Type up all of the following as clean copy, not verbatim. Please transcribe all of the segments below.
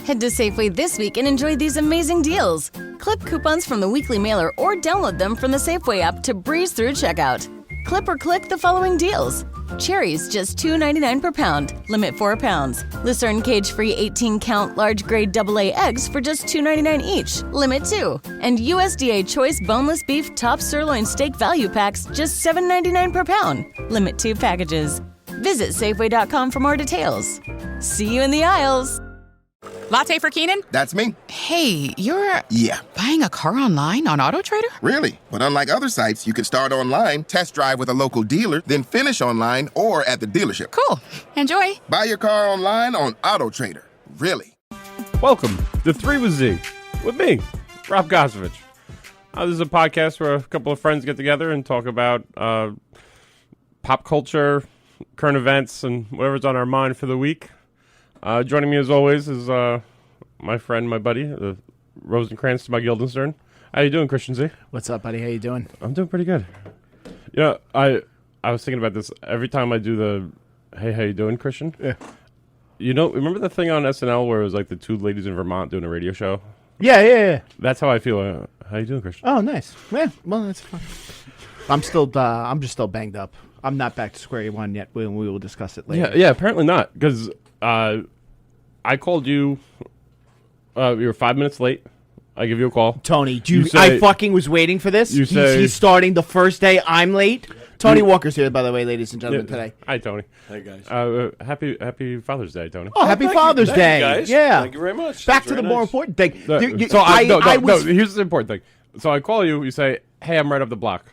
Head to Safeway this week and enjoy these amazing deals. Clip coupons from the weekly mailer or download them from the Safeway app to breeze through checkout. Clip or click the following deals. Cherries, just $2.99 per pound. Limit 4 pounds. Lucerne cage-free 18-count large-grade AA eggs for just $2.99 each. Limit 2. And USDA choice boneless beef top sirloin steak value packs, just $7.99 per pound. Limit 2 packages. Visit Safeway.com for more details. See you in the aisles. Latte for Keenan? That's me. Hey, you're... Yeah. Buying a car online on AutoTrader? Really? But unlike other sites, you can start online, test drive with a local dealer, then finish online or at the dealership. Cool. Enjoy. Buy your car online on AutoTrader. Really. Welcome to 3 with Z, with me, Rob Gosovich. This is a podcast where a couple of friends get together and talk about pop culture, current events, and whatever's on our mind for the week. Joining me as always is my friend, my buddy, Rosencrantz to my Guildenstern. How you doing, Christian Z? What's up, buddy? How you doing? I'm doing pretty good. You know, I was thinking about this every time I do the "Hey, how you doing, Christian?" Yeah. You know, remember the thing on SNL where it was like the 2 ladies in Vermont doing a radio show? Yeah. That's how I feel. How you doing, Christian? Oh, nice. Yeah, well, that's fine. I'm just still banged up. I'm not back to square one yet. We will discuss it later. Yeah, apparently not, because I called you. You were 5 minutes late. I give you a call. Tony, say, I fucking was waiting for this. Say, he's starting the first day. I'm late. Tony Walker's here, by the way, ladies and gentlemen, today. Hi, Tony. Hey, guys. Happy Father's Day, Tony. Oh, happy Father's Day. Thank you, guys. Yeah. Thank you very much. Back That's to the very more nice. important thing. Here's the important thing. So I call you. You say, "Hey, I'm right up the block."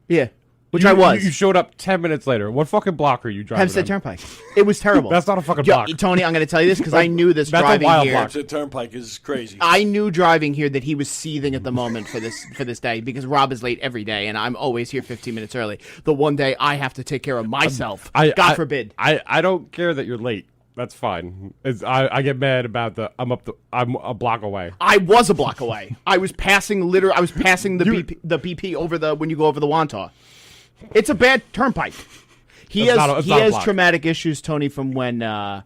Yeah. Which I was. You showed up 10 minutes later. What fucking block are you driving? Hempstead Turnpike. It was terrible. That's not a fucking block. Tony, I'm going to tell you this because I knew this That's a driving wild here. block. The Turnpike is crazy. I knew driving here that he was seething at the moment for this day because Rob is late every day and I'm always here 15 minutes early. The one day I have to take care of myself. God forbid. I don't care that you're late. That's fine. I get mad about I'm a block away. I was a block away. I was passing the BP over when you go over the Wantagh. It's a bad turnpike. He has traumatic issues, Tony, from when I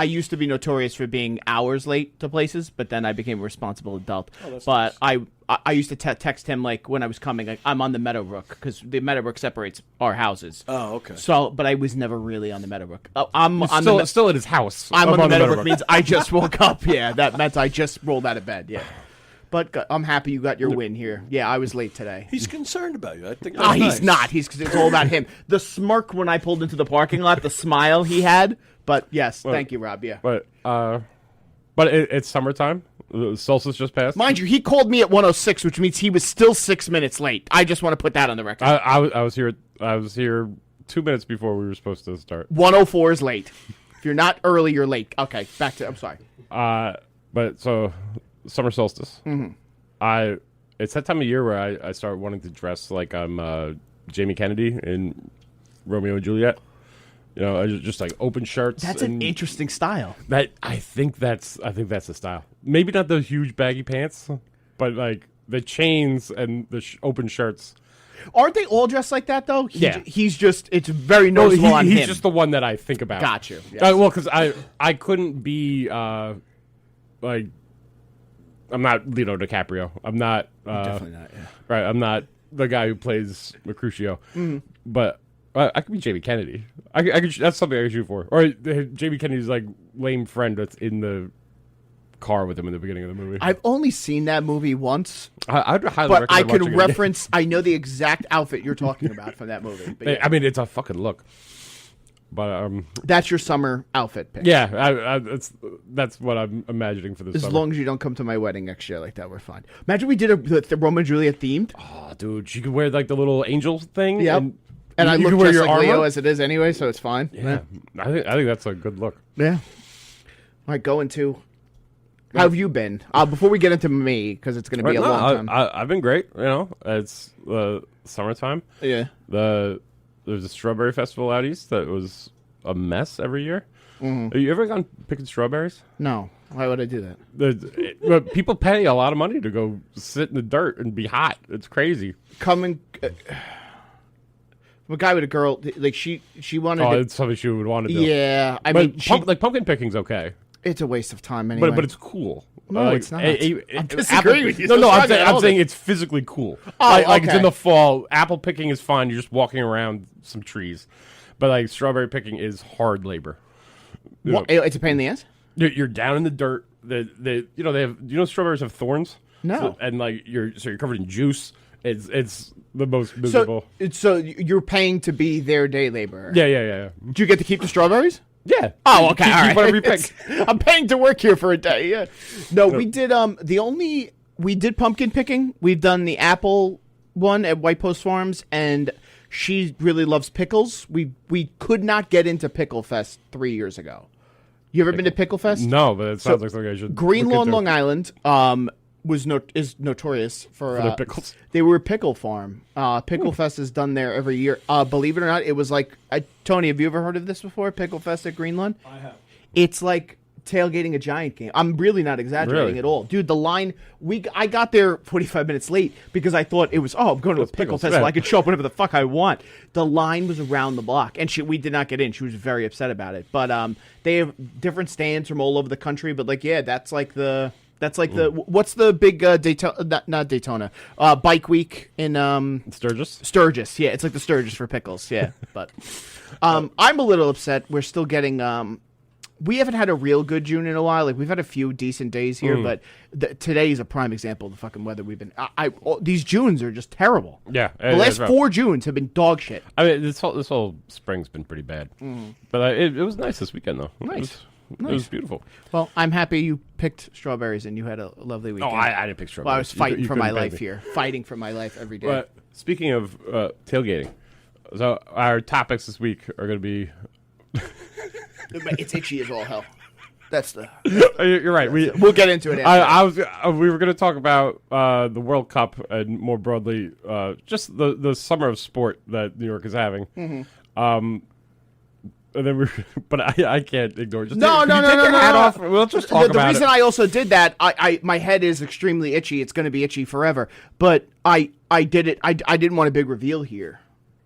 used to be notorious for being hours late to places, but then I became a responsible adult. But nice. I used to text him like when I was coming, like I'm on the Meadowbrook because the Meadowbrook separates our houses. Oh, okay. So, but I was never really on the Meadowbrook. Still at his house. I'm on the Meadowbrook means I just woke up. Yeah, that meant I just rolled out of bed. Yeah. But I'm happy you got your win here. Yeah, I was late today. He's concerned about you. I think that's he's not. It's all about him. The smirk when I pulled into the parking lot, the smile he had. But yes, thank you, Rob. Yeah. But it's summertime. The solstice just passed. Mind you, he called me at 1:06, which means he was still 6 minutes late. I just want to put that on the record. I was here 2 minutes before we were supposed to start. 1:04 is late. If you're not early, you're late. Okay, back to. I'm sorry. But so. Summer solstice. Mm-hmm. It's that time of year where I start wanting to dress like I'm Jamie Kennedy in Romeo and Juliet. You know, just like open shirts. That's an interesting style. I think that's the style. Maybe not the huge baggy pants, but like the chains and the open shirts. Aren't they all dressed like that though? Yeah. It's very noticeable on him. He's just the one that I think about. Got you. Yes. Well, because I couldn't be like. I'm not Leonardo DiCaprio. I'm not. Definitely not. Yeah. Right. I'm not the guy who plays Mercutio. Mm-hmm. But I could be Jamie Kennedy. I could. That's something I could shoot for. Or Jamie Kennedy's like lame friend that's in the car with him in the beginning of the movie. I've only seen that movie once. I'd highly but I recommend can reference. I know the exact outfit you're talking about from that movie. But yeah. I mean, it's a fucking look. But that's your summer outfit pick. Yeah, that's what I'm imagining for this summer. As long as you don't come to my wedding next year like that, we're fine. Imagine we did the Romeo and Juliet themed. Oh, dude, she could wear like the little angel thing. Yep. And I look just like Leo as it is anyway, so it's fine. Yeah. I think that's a good look. Yeah. All right, going to. How have you been? Before we get into me, because it's going to be a long time. I've been great. You know, it's summertime. Yeah. There's a strawberry festival out east that was a mess every year. Mm-hmm. Have you ever gone picking strawberries? No. Why would I do that? People pay a lot of money to go sit in the dirt and be hot. It's crazy. From a guy with a girl, like she wanted. Oh, it's something she would want to do. Yeah, I mean, like pumpkin picking's okay. It's a waste of time anyway. But it's cool. No, it's not. I'm disagreeing with you. No, So I'm strong saying at it's physically cool. Oh, Like it's okay. in the fall. Apple picking is fun. You're just walking around some trees. But like strawberry picking is hard labor. It's a pain in the ass? You're down in the dirt. They have strawberries have thorns. No. So, and like you're covered in juice. It's the most miserable. So you're paying to be their day laborer. Yeah. Do you get to keep the strawberries? Yeah. Oh, okay. All right. Whatever you pick. I'm paying to work here for a day. Yeah. No, we did. We did pumpkin picking. We've done the apple one at White Post Farms, and she really loves pickles. We could not get into Pickle Fest 3 years ago. You ever been to Pickle Fest? No, but it sounds like something I should. Green look Lawn, into. Long Island, is notorious for their pickles. They were a pickle farm. Pickle Fest is done there every year. Believe it or not, it was like Tony. Have you ever heard of this before? Pickle Fest at Green Lawn. I have. It's like tailgating a Giant game. I'm really not exaggerating Really? at all, dude. The line I got there 45 minutes late because I thought it was I'm going to a pickle pickles, festival. yeah. I could show up whenever the fuck I want. The line was around the block, and we did not get in. She was very upset about it. But they have different stands from all over the country. But like, yeah, that's like the what's the big Daytona? Not Daytona. Bike Week in Sturgis. Sturgis. Yeah, it's like the Sturgis for pickles. Yeah, but I'm a little upset. We're still getting we haven't had a real good June in a while. Like we've had a few decent days here, but today is a prime example of the fucking weather we've been. These Junes are just terrible. Yeah, the last 4 Junes have been dog shit. I mean, this whole spring's been pretty bad, but it was nice this weekend though. Nice. It was beautiful. Well, I'm happy you picked strawberries and you had a lovely weekend. Oh, I didn't pick strawberries. Well, I was fighting You for my couldn't life pay me. here. Fighting for my life every day. But speaking of tailgating, so our topics this week are going to be. It's itchy as all hell. That's the. You're right. We'll get into it. After. We were going to talk about the World Cup and more broadly, just the summer of sport that New York is having. And then but I can't ignore it. Just No. Take your hat off. We'll just talk The about reason it. I also did that, my head is extremely itchy. It's going to be itchy forever. But I did it. I didn't want a big reveal here.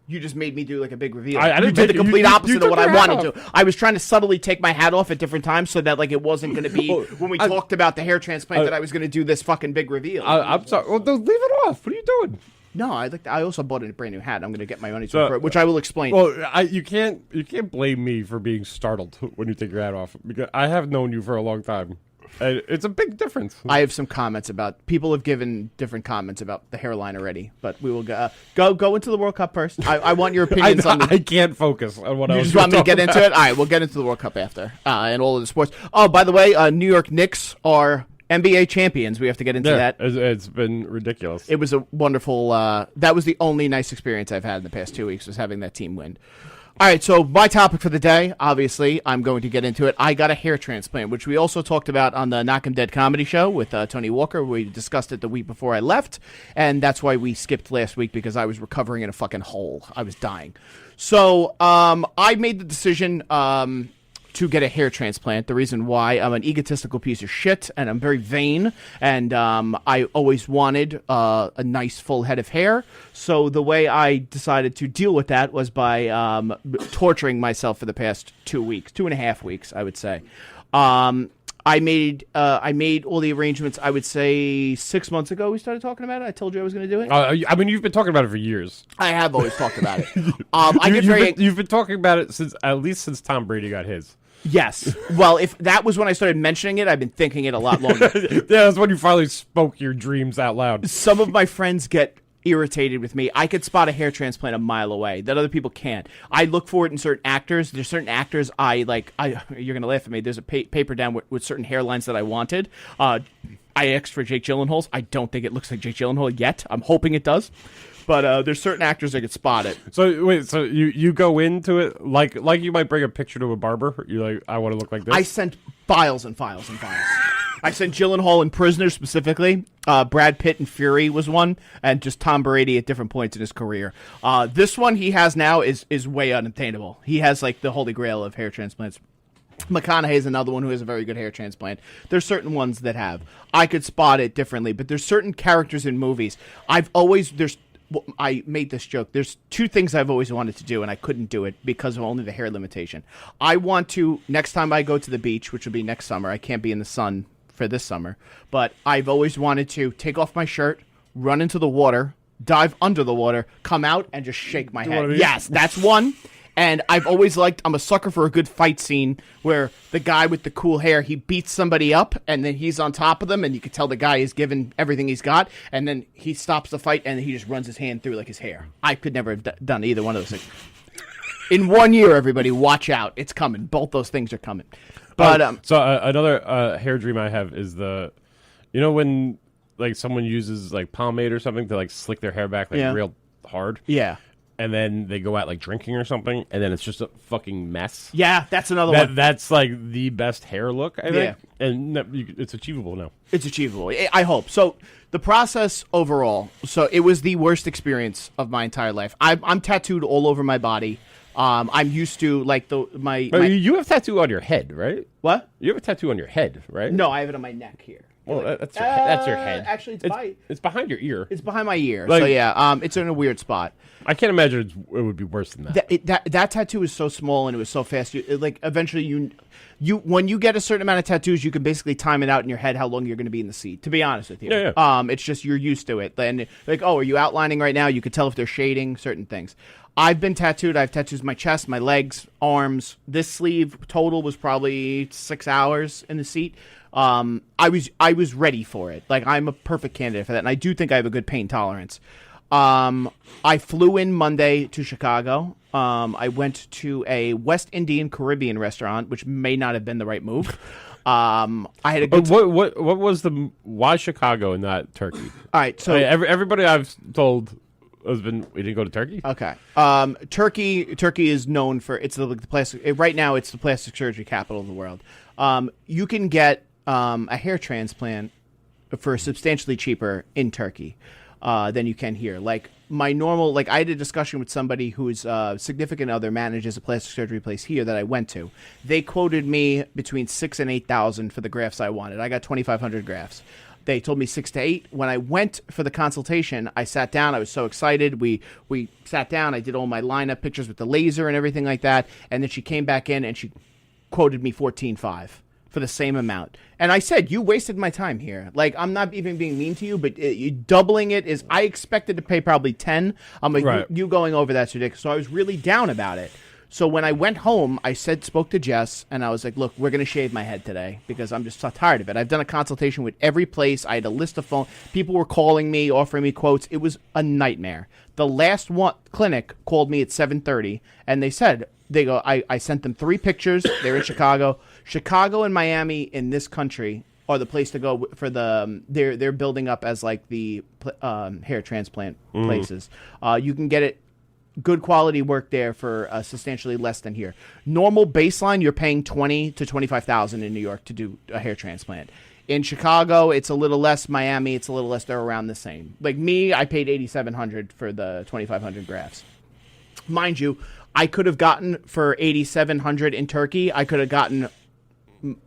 You just made me do like a big reveal. I You didn't did the take it. complete You opposite of took what I your hat wanted to. I was trying to subtly take my hat off at different times so that like it wasn't going to be when we talked about the hair transplant that I was going to do this fucking big reveal. I'm sorry. Well, leave it off. What are you doing? No, I also bought a brand new hat. I'm going to get my money's worth for it, which I will explain. Well, you can't blame me for being startled when you take your hat off because I have known you for a long time, and it's a big difference. I have some comments about people have given different comments about the hairline already, but we will go into the World Cup first. I want your opinions on the. I can't focus on what I You was just want me to get talking into about. it? All right, we'll get into the World Cup after and all of the sports. Oh, by the way, New York Knicks are NBA champions. We have to get into that. It's been ridiculous. It was a wonderful. That was the only nice experience I've had in the past 2 weeks was having that team win. All right, so my topic for the day, obviously, I'm going to get into it. I got a hair transplant, which we also talked about on the Knock 'em Dead comedy show with Tony Walker. We discussed it the week before I left, and that's why we skipped last week because I was recovering in a fucking hole. I was dying. So I made the decision to get a hair transplant. The reason why, I'm an egotistical piece of shit, and I'm very vain, and I always wanted a nice full head of hair. So the way I decided to deal with that was by torturing myself for the past 2 weeks, 2.5 weeks, I would say. I made all the arrangements. I would say 6 months ago we started talking about it. I told you I was going to do it. I mean, you've been talking about it for years. I have always talked about it. You've been talking about it since Tom Brady got his. Yes. Well, if that was when I started mentioning it, I've been thinking it a lot longer. Yeah, that's when you finally spoke your dreams out loud. Some of my friends get irritated with me. I could spot a hair transplant a mile away that other people can't. I look for it in certain actors. There's certain actors I like. You're gonna laugh at me. There's a paper down with certain hairlines that I wanted. I asked for Jake Gyllenhaal's. I don't think it looks like Jake Gyllenhaal yet. I'm hoping it does. But there's certain actors that could spot it. So wait, so you go into it like you might bring a picture to a barber. You're like, I want to look like this. I sent files and files and files. I sent Gyllenhaal and Prisoner specifically. Brad Pitt and Fury was one, and just Tom Brady at different points in his career. This one he has now is way unattainable. He has like the holy grail of hair transplants. McConaughey is another one who has a very good hair transplant. There's certain ones that have. I could spot it differently, but there's certain characters in movies. I made this joke. There's two things I've always wanted to do, and I couldn't do it because of only the hair limitation. I want to, next time I go to the beach, which will be next summer, I can't be in the sun for this summer, but I've always wanted to take off my shirt, run into the water, dive under the water, come out, and just shake my head. Yes, that's one. And I've always I'm a sucker for a good fight scene where the guy with the cool hair, he beats somebody up, and then he's on top of them, and you can tell the guy is giving everything he's got, and then he stops the fight, and he just runs his hand through like his hair. I could never have done either one of those things. In 1 year, everybody, watch out. It's coming. Both those things are coming. But another hair dream I have is when like someone uses like pomade or something to like slick their hair back real hard. Yeah. And then they go out like drinking or something, and then it's just a fucking mess. Yeah, that's another one. That's like the best hair look, I think. And it's achievable now. It's achievable. I hope. So the process overall, so it was the worst experience of my entire life. I'm tattooed all over my body. I'm used to like You have a tattoo on your head, right? What? You have a tattoo on your head, right? No, I have it on my neck here. Well, that's your head. Actually, it's behind your ear. It's behind my ear. Like, so yeah, it's in a weird spot. I can't imagine it would be worse than that. That tattoo is so small and it was so fast. Eventually you when you get a certain amount of tattoos, you can basically time it out in your head how long you're going to be in the seat. To be honest with you, it's just you're used to it. And are you outlining right now? You could tell if they're shading certain things. I've been tattooed. I have tattoos on my chest, my legs, arms. This sleeve total was probably 6 hours in the seat. I was ready for it. Like, I'm a perfect candidate for that, and I do think I have a good pain tolerance. I flew in Monday to Chicago. I went to a West Indian Caribbean restaurant, which may not have been the right move. I had a good. What was why Chicago and not Turkey? All right, so everybody I've told has been we didn't go to Turkey. Okay, Turkey is known for it's the plastic. Right now, it's the plastic surgery capital of the world. You can get a hair transplant for substantially cheaper in Turkey than you can here. Like I had a discussion with somebody whose significant other manages a plastic surgery place here that I went to. They quoted me between $6,000 and $8,000 for the grafts I wanted. I got 2,500 grafts. They told me 6 to 8. When I went for the consultation, I sat down. I was so excited. We sat down. I did all my lineup pictures with the laser and everything like that. And then she came back in and she quoted me 14.5 for the same amount. And I said, you wasted my time here. Like, I'm not even being mean to you, but doubling it is, I expected to pay probably 10. I'm like, right. you going over that's ridiculous. So I was really down about it. So when I went home, I spoke to Jess, and I was like, look, we're going to shave my head today because I'm just so tired of it. I've done a consultation with every place. I had a list of phone. People were calling me, offering me quotes. It was a nightmare. The last clinic called me at 7:30, and they said, I sent them 3 pictures. They're in Chicago. Chicago and Miami in this country are the place to go for the they're building up as like the hair transplant places. You can get it. Good quality work there for substantially less than here. Normal baseline, you're paying $20,000 to $25,000 in New York to do a hair transplant. In Chicago, it's a little less. Miami, it's a little less. They're around the same. Like me, I paid $8,700 for the 2,500 grafts. Mind you, I could have gotten for $8,700 in Turkey. I could have gotten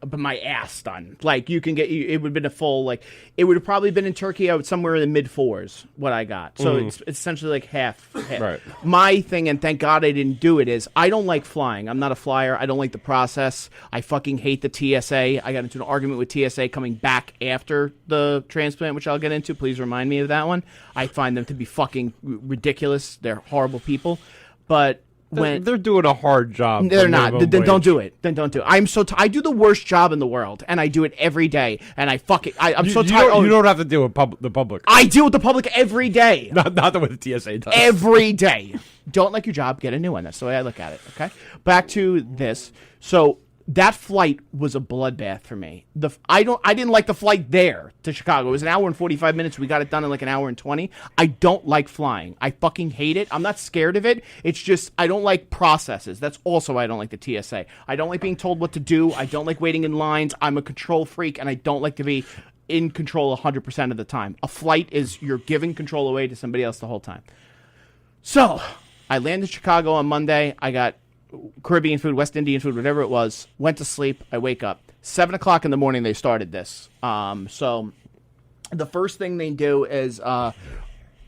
my ass done. Like you can get, it would have been a full, like it would have probably been in Turkey. I would somewhere in the mid 4s what I got. So it's essentially like half. Right. My thing, and thank God I didn't do it, is I don't like flying. I'm not a flyer. I don't like the process. I fucking hate the TSA. I got into an argument with TSA coming back after the transplant, which I'll get into. Please remind me of that one. I find them to be fucking ridiculous. They're horrible people. But when they're doing a hard job, they're not. Then don't do it. Then don't do it. I'm so I do the worst job in the world, and I do it every day. And I fucking I'm so tired. You don't have to deal with the public. I deal with the public every day. Not the way the TSA does. Every day. Don't like your job, get a new one. That's the way I look at it. Okay. Back to this. So that flight was a bloodbath for me. I didn't like the flight there to Chicago. It was an hour and 45 minutes. We got it done in like an hour and 20. I don't like flying. I fucking hate it. I'm not scared of it. It's just I don't like processes. That's also why I don't like the TSA. I don't like being told what to do. I don't like waiting in lines. I'm a control freak, and I don't like to be in control 100% of the time. A flight is you're giving control away to somebody else the whole time. So I landed in Chicago on Monday. I got Caribbean food, West Indian food, whatever it was. Went to sleep. I wake up 7 o'clock in the morning. They started this. So the first thing they do is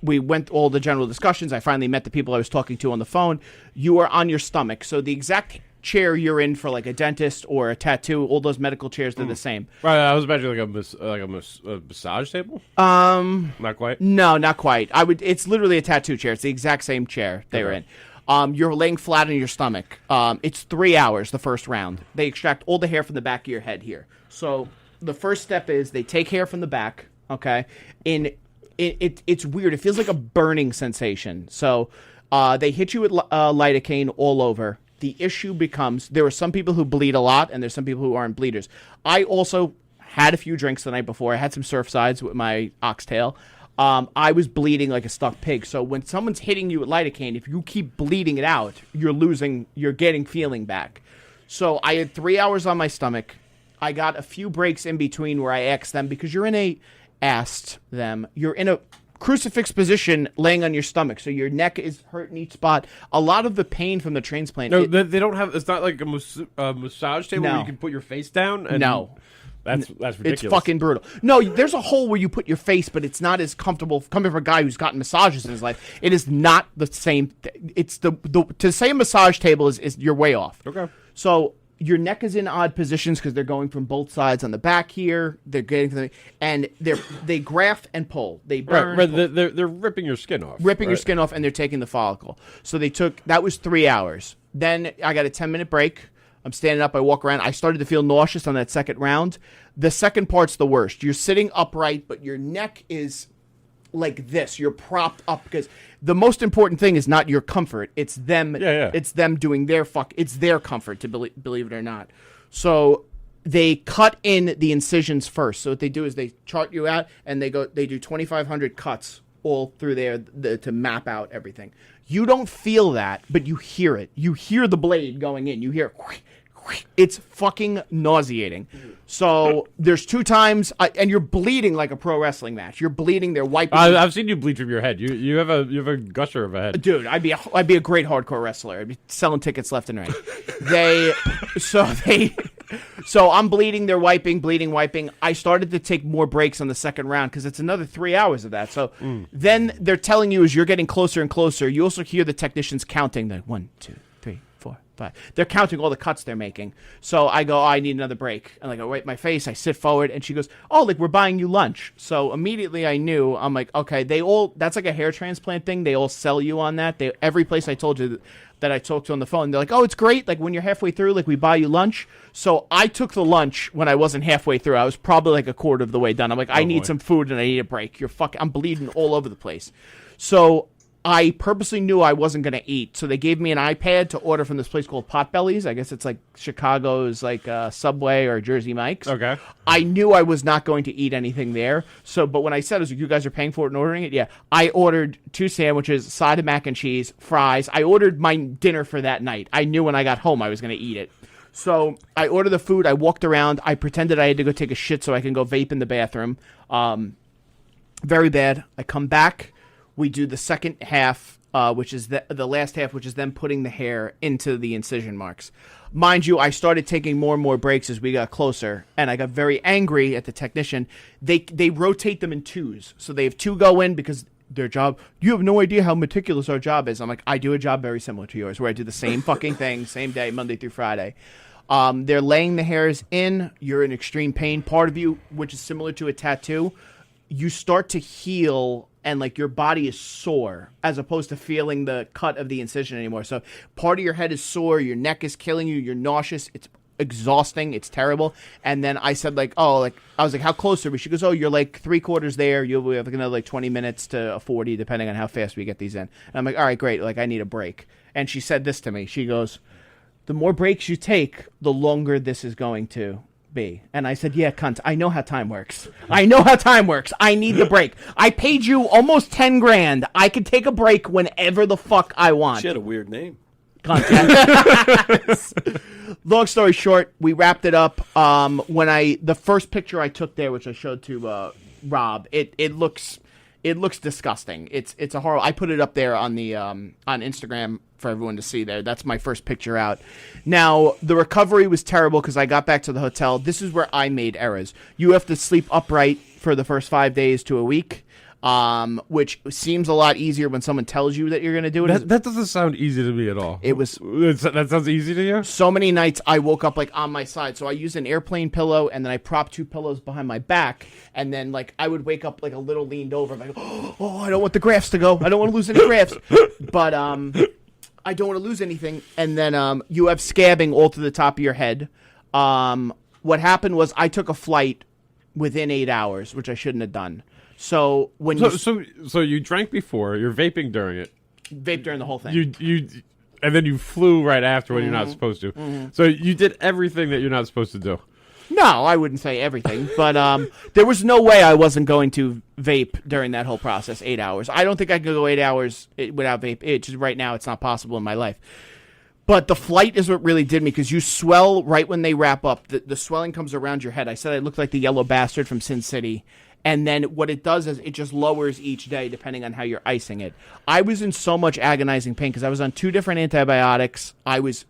we went all the general discussions. I finally met the people I was talking to on the phone. You are on your stomach. So the exact chair you're in for like a dentist or a tattoo, all those medical chairs, they're the same. Right, I was imagining like a massage table. Not quite. No, not quite. It's literally a tattoo chair. It's the exact same chair they were in. You're laying flat on your stomach. It's 3 hours, the first round. They extract all the hair from the back of your head here. So the first step is they take hair from the back, okay? It's weird. It feels like a burning sensation. So they hit you with lidocaine all over. The issue becomes there are some people who bleed a lot, and there's some people who aren't bleeders. I also had a few drinks the night before. I had some Surfsides with my oxtail. I was bleeding like a stuck pig. So when someone's hitting you with lidocaine, if you keep bleeding it out, you're getting feeling back. So I had 3 hours on my stomach. I got a few breaks in between where I asked them, because you're in a crucifix position laying on your stomach, so your neck is hurt in each spot. A lot of the pain from the transplant. No, they don't have. It's not like a massage table where you can put your face down. And no. That's ridiculous. It's fucking brutal. No, there's a hole where you put your face, but it's not as comfortable. Coming from a guy who's gotten massages in his life, it is not the same. It's to say a massage table is you're way off. Okay. So your neck is in odd positions because they're going from both sides on the back here. They're getting and they graft and pull. They burn. Right. They're ripping your skin off. Your skin off, and they're taking the follicle. So that was 3 hours. Then I got a 10-minute break. I'm standing up. I walk around. I started to feel nauseous on that second round. The second part's the worst. You're sitting upright, but your neck is like this. You're propped up because the most important thing is not your comfort. It's them. Yeah. It's them doing their It's their comfort, to believe it or not. So they cut in the incisions first. So what they do is they chart you out, and they do 2,500 cuts all through there to map out everything. You don't feel that, but you hear it. You hear the blade going in. You hear it's fucking nauseating. So there's 2 times, and you're bleeding like a pro wrestling match. You're bleeding. They're wiping. I've seen you bleed from your head. You have a gusher of a head, dude. I'd be a great hardcore wrestler. I'd be selling tickets left and right. So I'm bleeding. They're wiping, bleeding, wiping. I started to take more breaks on the second round because it's another 3 hours of that. So then they're telling you as you're getting closer and closer. You also hear the technicians counting the 1, 2, 3, 4, 5. They're counting all the cuts they're making. So I go, I need another break. And I wipe my face. I sit forward, and she goes, oh, we're buying you lunch. So immediately I knew. I'm like, okay, that's like a hair transplant thing. They all sell you on that. Every place I told you that I talked to on the phone, they're like, oh, it's great. Like when you're halfway through, we buy you lunch. So I took the lunch when I wasn't halfway through. I was probably like a quarter of the way done. I'm like, I need some food and I need a break. I'm bleeding all over the place. So I purposely knew I wasn't going to eat. So they gave me an iPad to order from this place called Potbelly's. I guess it's like Chicago's Subway or Jersey Mike's. Okay. I knew I was not going to eat anything there. But when I said, I was like, you guys are paying for it and ordering it? Yeah. I ordered 2 sandwiches, side of mac and cheese, fries. I ordered my dinner for that night. I knew when I got home I was going to eat it. So I ordered the food. I walked around. I pretended I had to go take a shit so I can go vape in the bathroom. Very bad. I come back. We do the second half, which is the last half, which is them putting the hair into the incision marks. Mind you, I started taking more and more breaks as we got closer, and I got very angry at the technician. They rotate them in 2s. So they have 2 go in because their job, you have no idea how meticulous our job is. I'm like, I do a job very similar to yours, where I do the same fucking thing, same day, Monday through Friday. They're laying the hairs in. You're in extreme pain. Part of you, which is similar to a tattoo, you start to heal, and your body is sore as opposed to feeling the cut of the incision anymore. So part of your head is sore, your neck is killing you, you're nauseous, it's exhausting, it's terrible. And then I said I was like, how close are we? She goes, oh, you're 3/4 there. You'll have another 20 minutes to 40, depending on how fast we get these in. And I'm like, all right, great. I need a break. And she said this to me. She goes, the more breaks you take, the longer this is going to be. And I said, yeah, cunt, I know how time works. I need the break. I paid you almost 10 grand. I can take a break whenever the fuck I want. She had a weird name. Cunt. Long story short, we wrapped it up. The first picture I took there, which I showed to Rob, it looks disgusting. It's a horror. I put it up there on the on Instagram for everyone to see there. That's my first picture out. Now, the recovery was terrible because I got back to the hotel. This is where I made errors. You have to sleep upright for the first 5 days to a week. which seems a lot easier when someone tells you that you're going to do it. That doesn't sound easy to me at all. That sounds easy to you? So many nights I woke up like on my side. So I used an airplane pillow, and then I propped 2 pillows behind my back. And then like I would wake up like a little leaned over. Like, oh, I don't want the grafts to go. I don't want to lose any grafts. But I don't want to lose anything. And then you have scabbing all to the top of your head. What happened was I took a flight within 8 hours, which I shouldn't have done. So when so you drank before, you're vaping during it. Vape during the whole thing. And then you flew right after when you're not supposed to. So you did everything that you're not supposed to do. No, I wouldn't say everything, but there was no way I wasn't going to vape during that whole process. 8 hours. I don't think I could go 8 hours without vape. Just right now, it's not possible in my life. But the flight is what really did me, because you swell right when they wrap up. The swelling comes around your head. I said I looked like the yellow bastard from Sin City. And then what it does is it just lowers each day depending on how you're icing it. I was in so much agonizing pain because I was on 2 different antibiotics.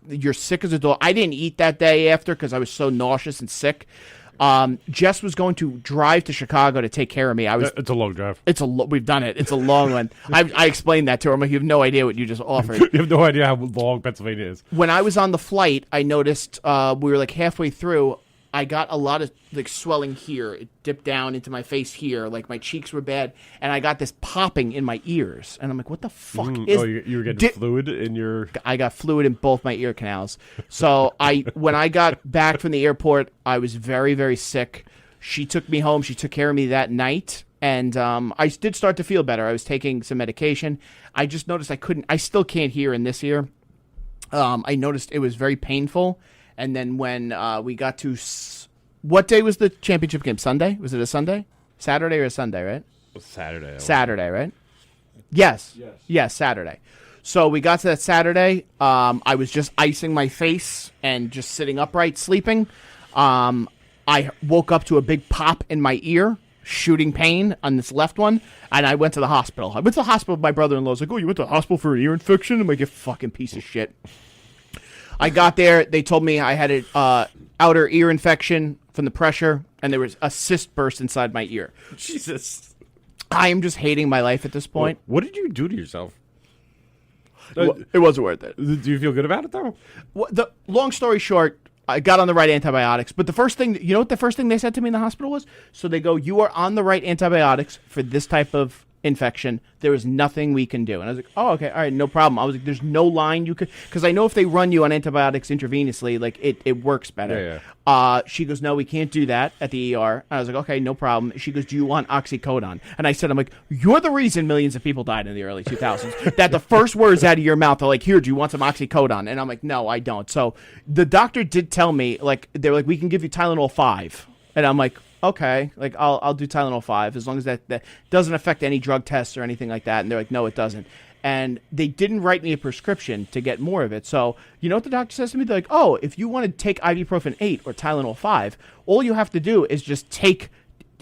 You're sick as a dog. I didn't eat that day after because I was so nauseous and sick. Jess was going to drive to Chicago to take care of me. It's a long drive. We've done it. It's a long one. I explained that to her. I'm like, you have no idea what you just offered. You have no idea how long Pennsylvania is. When I was on the flight, I noticed we were like halfway through. I got a lot of like swelling here. It dipped down into my face here. Like my cheeks were bad. And I got this popping in my ears. And I'm like, what the fuck is... Oh, you were getting fluid in your... I got fluid in both my ear canals. So when I got back from the airport, I was very, very sick. She took me home. She took care of me that night. And I did start to feel better. I was taking some medication. I just noticed I still can't hear in this ear. I noticed it was very painful. And then when we got to... What day was the championship game? Sunday? Was it a Sunday? Saturday or a Sunday, right? Saturday. Saturday, right? Yes, Saturday. So we got to that Saturday. I was just icing my face and just sitting upright, sleeping. I woke up to a big pop in my ear, shooting pain on this left one, and I went to the hospital. I went to the hospital with my brother-in-law. I was like, oh, you went to the hospital for an ear infection? I'm like, you fucking piece of shit. I got there. They told me I had an outer ear infection from the pressure, and there was a cyst burst inside my ear. Jesus. I am just hating my life at this point. What did you do to yourself? It wasn't worth it. Do you feel good about it, though? Long story short, I got on the right antibiotics. But the first thing, you know what the first thing they said to me in the hospital was? So they go, you are on the right antibiotics for this type of infection. There is nothing we can do. And I was like, oh, okay, all right, no problem. I was like, there's no line you could, because I know if they run you on antibiotics intravenously, like it works better. Yeah. She goes, no, we can't do that at the ER. And I was like, okay, no problem. She goes, do you want oxycodone? And I said, I'm like, you're the reason millions of people died in the early 2000s. That the first words out of your mouth are like, here, do you want some oxycodone? And I'm like, no, I don't. So the doctor did tell me, like, they're like, we can give you Tylenol 5. And I'm like, okay, like I'll do Tylenol 5 as long as that doesn't affect any drug tests or anything like that. And they're like, no, it doesn't. And they didn't write me a prescription to get more of it. So you know what the doctor says to me? They're like, oh, if you want to take ibuprofen 8 or Tylenol 5, all you have to do is just take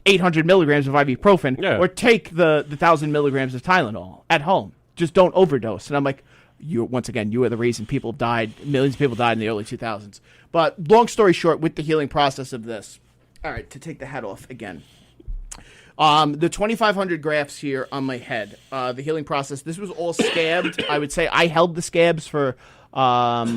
800 milligrams of ibuprofen or take the 1,000 milligrams of Tylenol at home. Just don't overdose. And I'm like, you are the reason people died. Millions of people died in the early 2000s. But long story short, with the healing process of this, all right, to take the hat off again. The 2,500 grafts here on my head, the healing process, this was all scabbed. I would say I held the scabs for not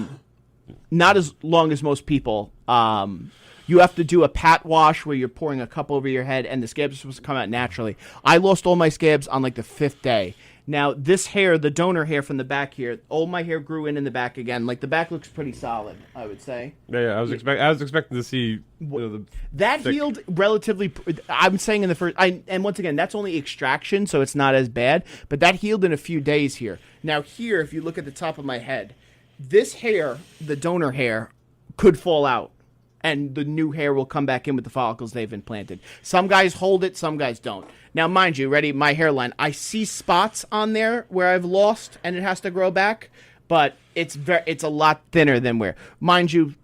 as long as most people. You have to do a pat wash where you're pouring a cup over your head, and the scabs are supposed to come out naturally. I lost all my scabs on like the 5th day. Now, this hair, the donor hair from the back here, all my hair grew in the back again. Like, the back looks pretty solid, I would say. Yeah, I was expecting to see... that thick. Healed relatively... I'm saying in the first... and once again, that's only extraction, so it's not as bad. But that healed in a few days here. Now, here, if you look at the top of my head, this hair, the donor hair, could fall out. And the new hair will come back in with the follicles they've implanted. Some guys hold it, some guys don't. Now, mind you, ready, my hairline, I see spots on there where I've lost and it has to grow back, but it's a lot thinner than where. Mind you,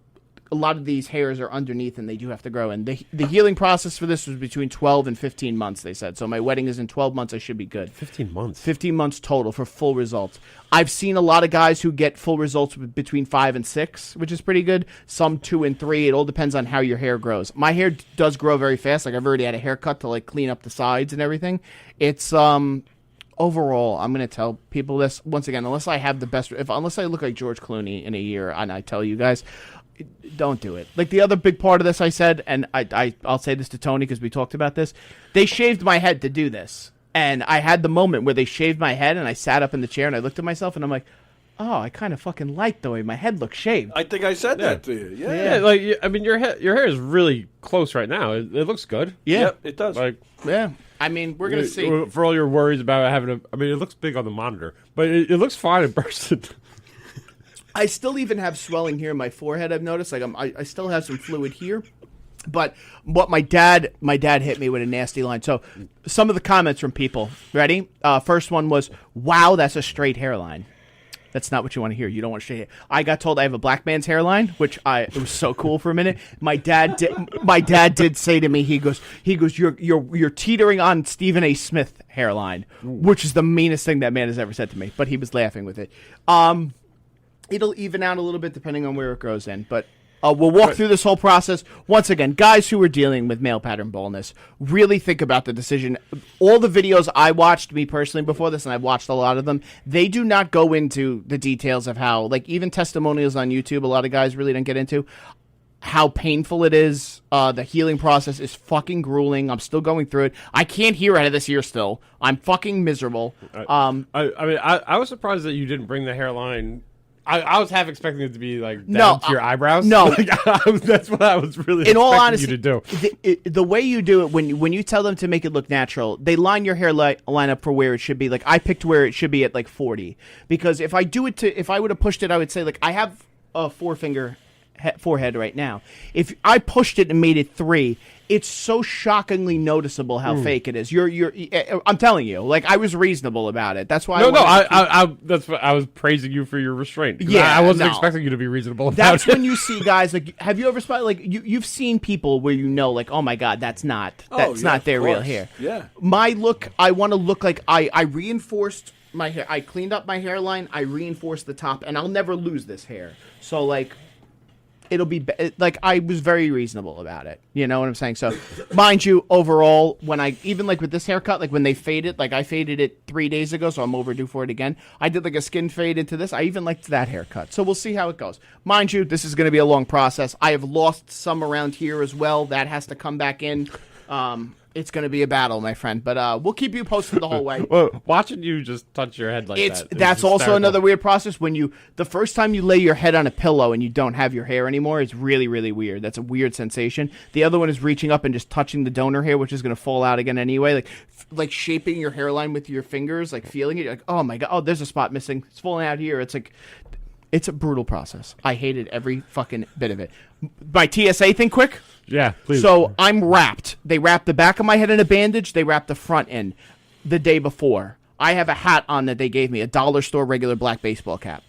a lot of these hairs are underneath and they do have to grow. And the healing process for this was between 12 and 15 months, they said. So my wedding is in 12 months. I should be good. 15 months? 15 months total for full results. I've seen a lot of guys who get full results between 5 and 6, which is pretty good. Some 2 and 3. It all depends on how your hair grows. My hair does grow very fast. Like I've already had a haircut to like clean up the sides and everything. It's overall, I'm going to tell people this once again, unless I have the best, unless I look like George Clooney in a year, and I tell you guys, don't do it. Like the other big part of this, I said, and I'll say this to Tony because we talked about this. They shaved my head to do this, and I had the moment where they shaved my head, and I sat up in the chair and I looked at myself, and I'm like, oh, I kind of fucking like the way my head looks shaved. I think I said that to you. Yeah, like I mean, your hair is really close right now. It looks good. Yeah, yep, it does. Like, yeah. I mean, we're gonna see. For all your worries about having I mean, it looks big on the monitor, but it looks fine in person. I still even have swelling here in my forehead. I've noticed, like I still have some fluid here. But what my dad hit me with a nasty line. So some of the comments from people. Ready? First one was, "Wow, that's a straight hairline." That's not what you want to hear. You don't want straight hair. I got told I have a black man's hairline, which it was so cool for a minute. My dad did say to me, he goes, you're teetering on Stephen A. Smith hairline, which is the meanest thing that man has ever said to me. But he was laughing with it. It'll even out a little bit depending on where it grows in, but. We'll walk through this whole process. Once again, guys who are dealing with male pattern baldness, really think about the decision. All the videos I watched, me personally, before this, and I've watched a lot of them, they do not go into the details of how, like, even testimonials on YouTube, a lot of guys really don't get into how painful it is. The healing process is fucking grueling. I'm still going through it. I can't hear out of this ear still. I'm fucking miserable. I mean, I was surprised that you didn't bring the hairline. I was half expecting it to be like down to your eyebrows. No, like, that's what I was really in all expecting honesty, you to do. The way you do it when you tell them to make it look natural, they line your hair line up for where it should be. Like I picked where it should be at like 40, because if I would have pushed it, I would say like I have a 4-finger forehead right now. If I pushed it and made it 3. It's so shockingly noticeable how fake it is. I'm telling you, like I was reasonable about it. That's why. That's what I was praising you for your restraint. Yeah, I wasn't expecting you to be reasonable about That's it. when you see guys like. Have you ever spotted like you've seen people where you know like, oh my god, that's not their real hair. Yeah. My look, I want to look like I reinforced my hair. I cleaned up my hairline. I reinforced the top, and I'll never lose this hair. So like. It'll be like I was very reasonable about it. You know what I'm saying? So, mind you, overall, when I even like with this haircut, like when they fade it, like I faded it 3 days ago, so I'm overdue for it again. I did like a skin fade into this. I even liked that haircut. So we'll see how it goes. Mind you, this is going to be a long process. I have lost some around here as well. That has to come back in. It's going to be a battle, my friend, but we'll keep you posted the whole way. Well, watching you just touch your head like that's also another weird process. When the first time you lay your head on a pillow and you don't have your hair anymore, it's really, really weird. That's a weird sensation. The other one is reaching up and just touching the donor hair, which is going to fall out again anyway. Like shaping your hairline with your fingers, like feeling it. You're like, oh my god, oh, there's a spot missing. It's falling out here. It's like. It's a brutal process. I hated every fucking bit of it. My TSA thing, quick. Yeah, please. So I'm wrapped. They wrapped the back of my head in a bandage. They wrapped the front in the day before. I have a hat on that they gave me, a dollar store regular black baseball cap.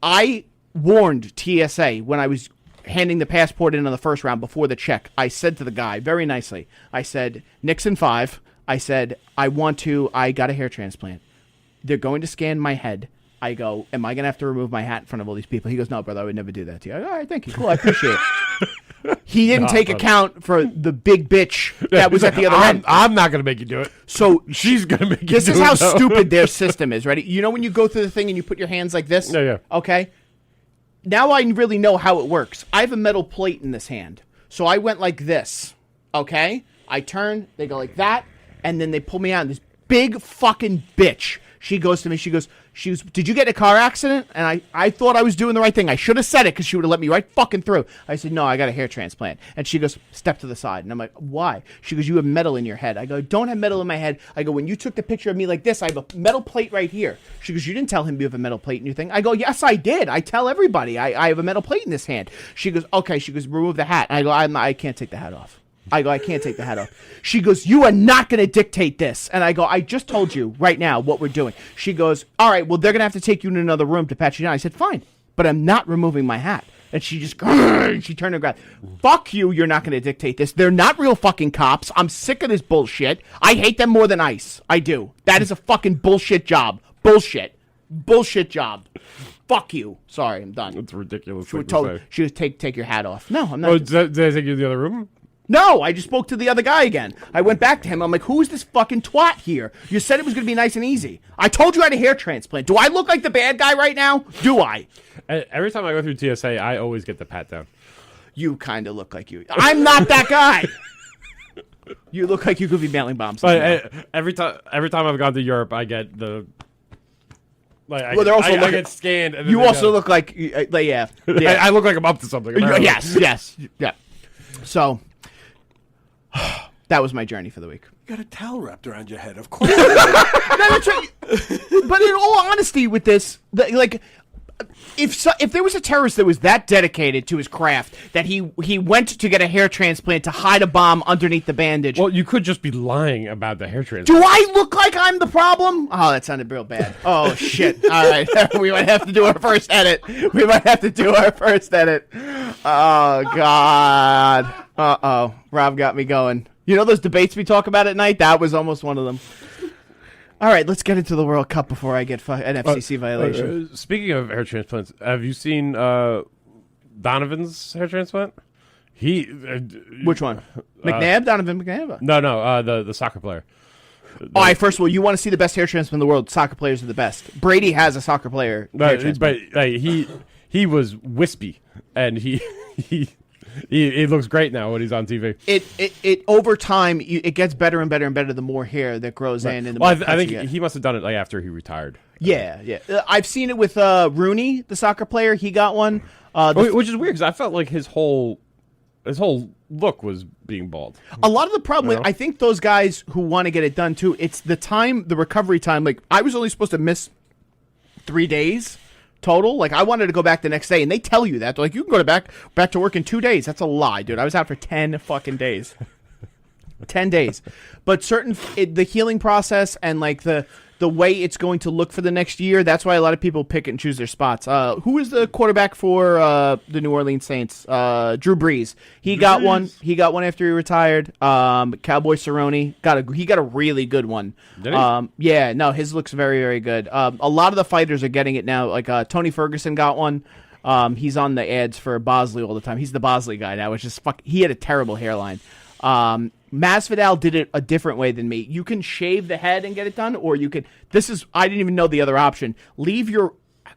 I warned TSA when I was handing the passport in on the first round before the check. I said to the guy very nicely, I said, Nixon 5. I said, I got a hair transplant. They're going to scan my head. I go, am I going to have to remove my hat in front of all these people? He goes, no, brother, I would never do that to you. I go, all right, thank you. Cool, I appreciate it. He didn't take account for the big bitch that was at the other end. I'm not going to make you do it. So she's going to make you do it. This is how stupid their system is, ready? You know when you go through the thing and you put your hands like this? Yeah. Okay? Now I really know how it works. I have a metal plate in this hand. So I went like this, okay? I turn, they go like that, and then they pull me out. And this big fucking bitch, she goes to me, did you get in a car accident? And I thought I was doing the right thing. I should have said it because she would have let me right fucking through. I said, no, I got a hair transplant. And she goes, step to the side. And I'm like, why? She goes, you have metal in your head. I go, I don't have metal in my head. I go, when you took the picture of me like this, I have a metal plate right here. She goes, you didn't tell him you have a metal plate in your thing. I go, yes, I did. I tell everybody I have a metal plate in this hand. She goes, okay. She goes, remove the hat. And I go, I can't take the hat off. I can't take the hat off. She goes, you are not going to dictate this. And I go, I just told you right now what we're doing. She goes, all right, well, they're going to have to take you in another room to pat you down. I said, fine, but I'm not removing my hat. And she just, she turned and grabbed. Fuck you, you're not going to dictate this. They're not real fucking cops. I'm sick of this bullshit. I hate them more than ICE. I do. That is a fucking bullshit job. Bullshit job. Fuck you. Sorry, I'm done. That's ridiculous. She would take your hat off. No, I'm not. Oh, did I take you to the other room? No, I just spoke to the other guy again. I went back to him. I'm like, who is this fucking twat here? You said it was going to be nice and easy. I told you I had a hair transplant. Do I look like the bad guy right now? Do I? Every time I go through TSA, I always get the pat down. You kind of look like you. I'm not that guy. You look like you could be mailing bombs. But every time I've gone to Europe, I get the. Like, I get scanned. And you also look like, yeah. I look like I'm up to something. Yes. So, that was my journey for the week. You got a towel wrapped around your head, of course. No, that's right. But in all honesty, with this, if there was a terrorist that was that dedicated to his craft that he went to get a hair transplant to hide a bomb underneath the bandage. Well, you could just be lying about the hair transplant. Do I look like I'm the problem? Oh, that sounded real bad. Oh, shit. All right. We might have to do our first edit. Oh, God. Uh-oh. Rob got me going. You know those debates we talk about at night? That was almost one of them. All right, let's get into the World Cup before I get an FCC violation. Speaking of hair transplants, have you seen Donovan's hair transplant? Which one? McNabb? Donovan McNabb? No, the soccer player. All right, first of all, you want to see the best hair transplant in the world. Soccer players are the best. Brady has a soccer player hair transplant. But he was wispy, and he looks great now when he's on TV. It over time it gets better and better and better the more hair that grows in. And the I think he must have done it after he retired. Yeah. I've seen it with Rooney, the soccer player. He got one, which is weird because I felt like his whole look was being bald. A lot of the problem with I think those guys who want to get it done too. It's the recovery time. Like I was only supposed to miss 3 days. Total, like I wanted to go back the next day, and they tell you that. They're like, you can go back to work in 2 days. That's a lie, dude. I was out for 10 fucking days. 10 days. But the healing process and like the way it's going to look for the next year, that's why a lot of people pick and choose their spots. Who is the quarterback for the New Orleans Saints? Drew Brees. He got one after he retired. Cowboy Cerrone he got a really good one. Did he? Yeah, no, his looks very, very good. A lot of the fighters are getting it now. Like Tony Ferguson got one. He's on the ads for Bosley all the time. He's the Bosley guy now, which is he had a terrible hairline. Masvidal did it a different way than me. You can shave the head and get it done, or you could. I didn't even know the other option. Leave your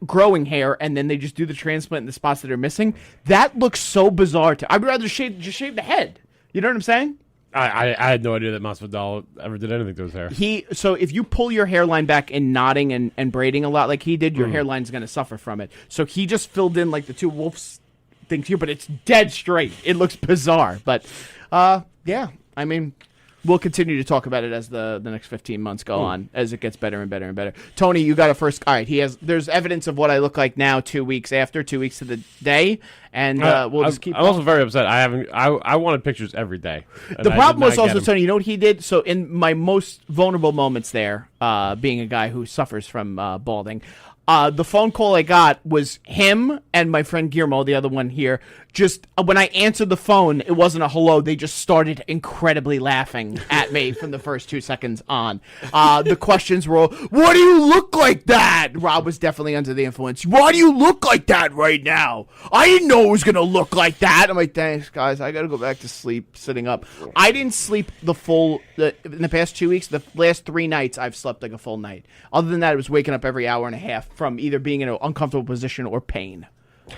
growing hair, and then they just do the transplant in the spots that are missing. That looks so bizarre. I'd rather just shave the head. You know what I'm saying? I had no idea that Masvidal ever did anything to his hair. So if you pull your hairline back in knotting and braiding a lot like he did, your hairline's going to suffer from it. So he just filled in like the two wolves things here, but it's dead straight. It looks bizarre, but yeah. I mean, we'll continue to talk about it as the next 15 months go on, as it gets better and better and better. Tony, you got a first. All right, there's evidence of what I look like now 2 weeks after, 2 weeks to the day, and we'll just keep. I'm also very upset. I wanted pictures every day. The problem was also, Tony, you know what he did? So in my most vulnerable moments there, being a guy who suffers from balding, the phone call I got was him and my friend Guillermo, the other one here. Just when I answered the phone, it wasn't a hello. They just started incredibly laughing at me from the first 2 seconds on. The questions were, "Why do you look like that?" Rob was definitely under the influence. "Why do you look like that right now? I didn't know it was going to look like that." I'm like, "Thanks, guys. I got to go back to sleep sitting up." I didn't sleep in the past 2 weeks. The last 3 nights, I've slept like a full night. Other than that, it was waking up every hour and a half from either being in an uncomfortable position or pain.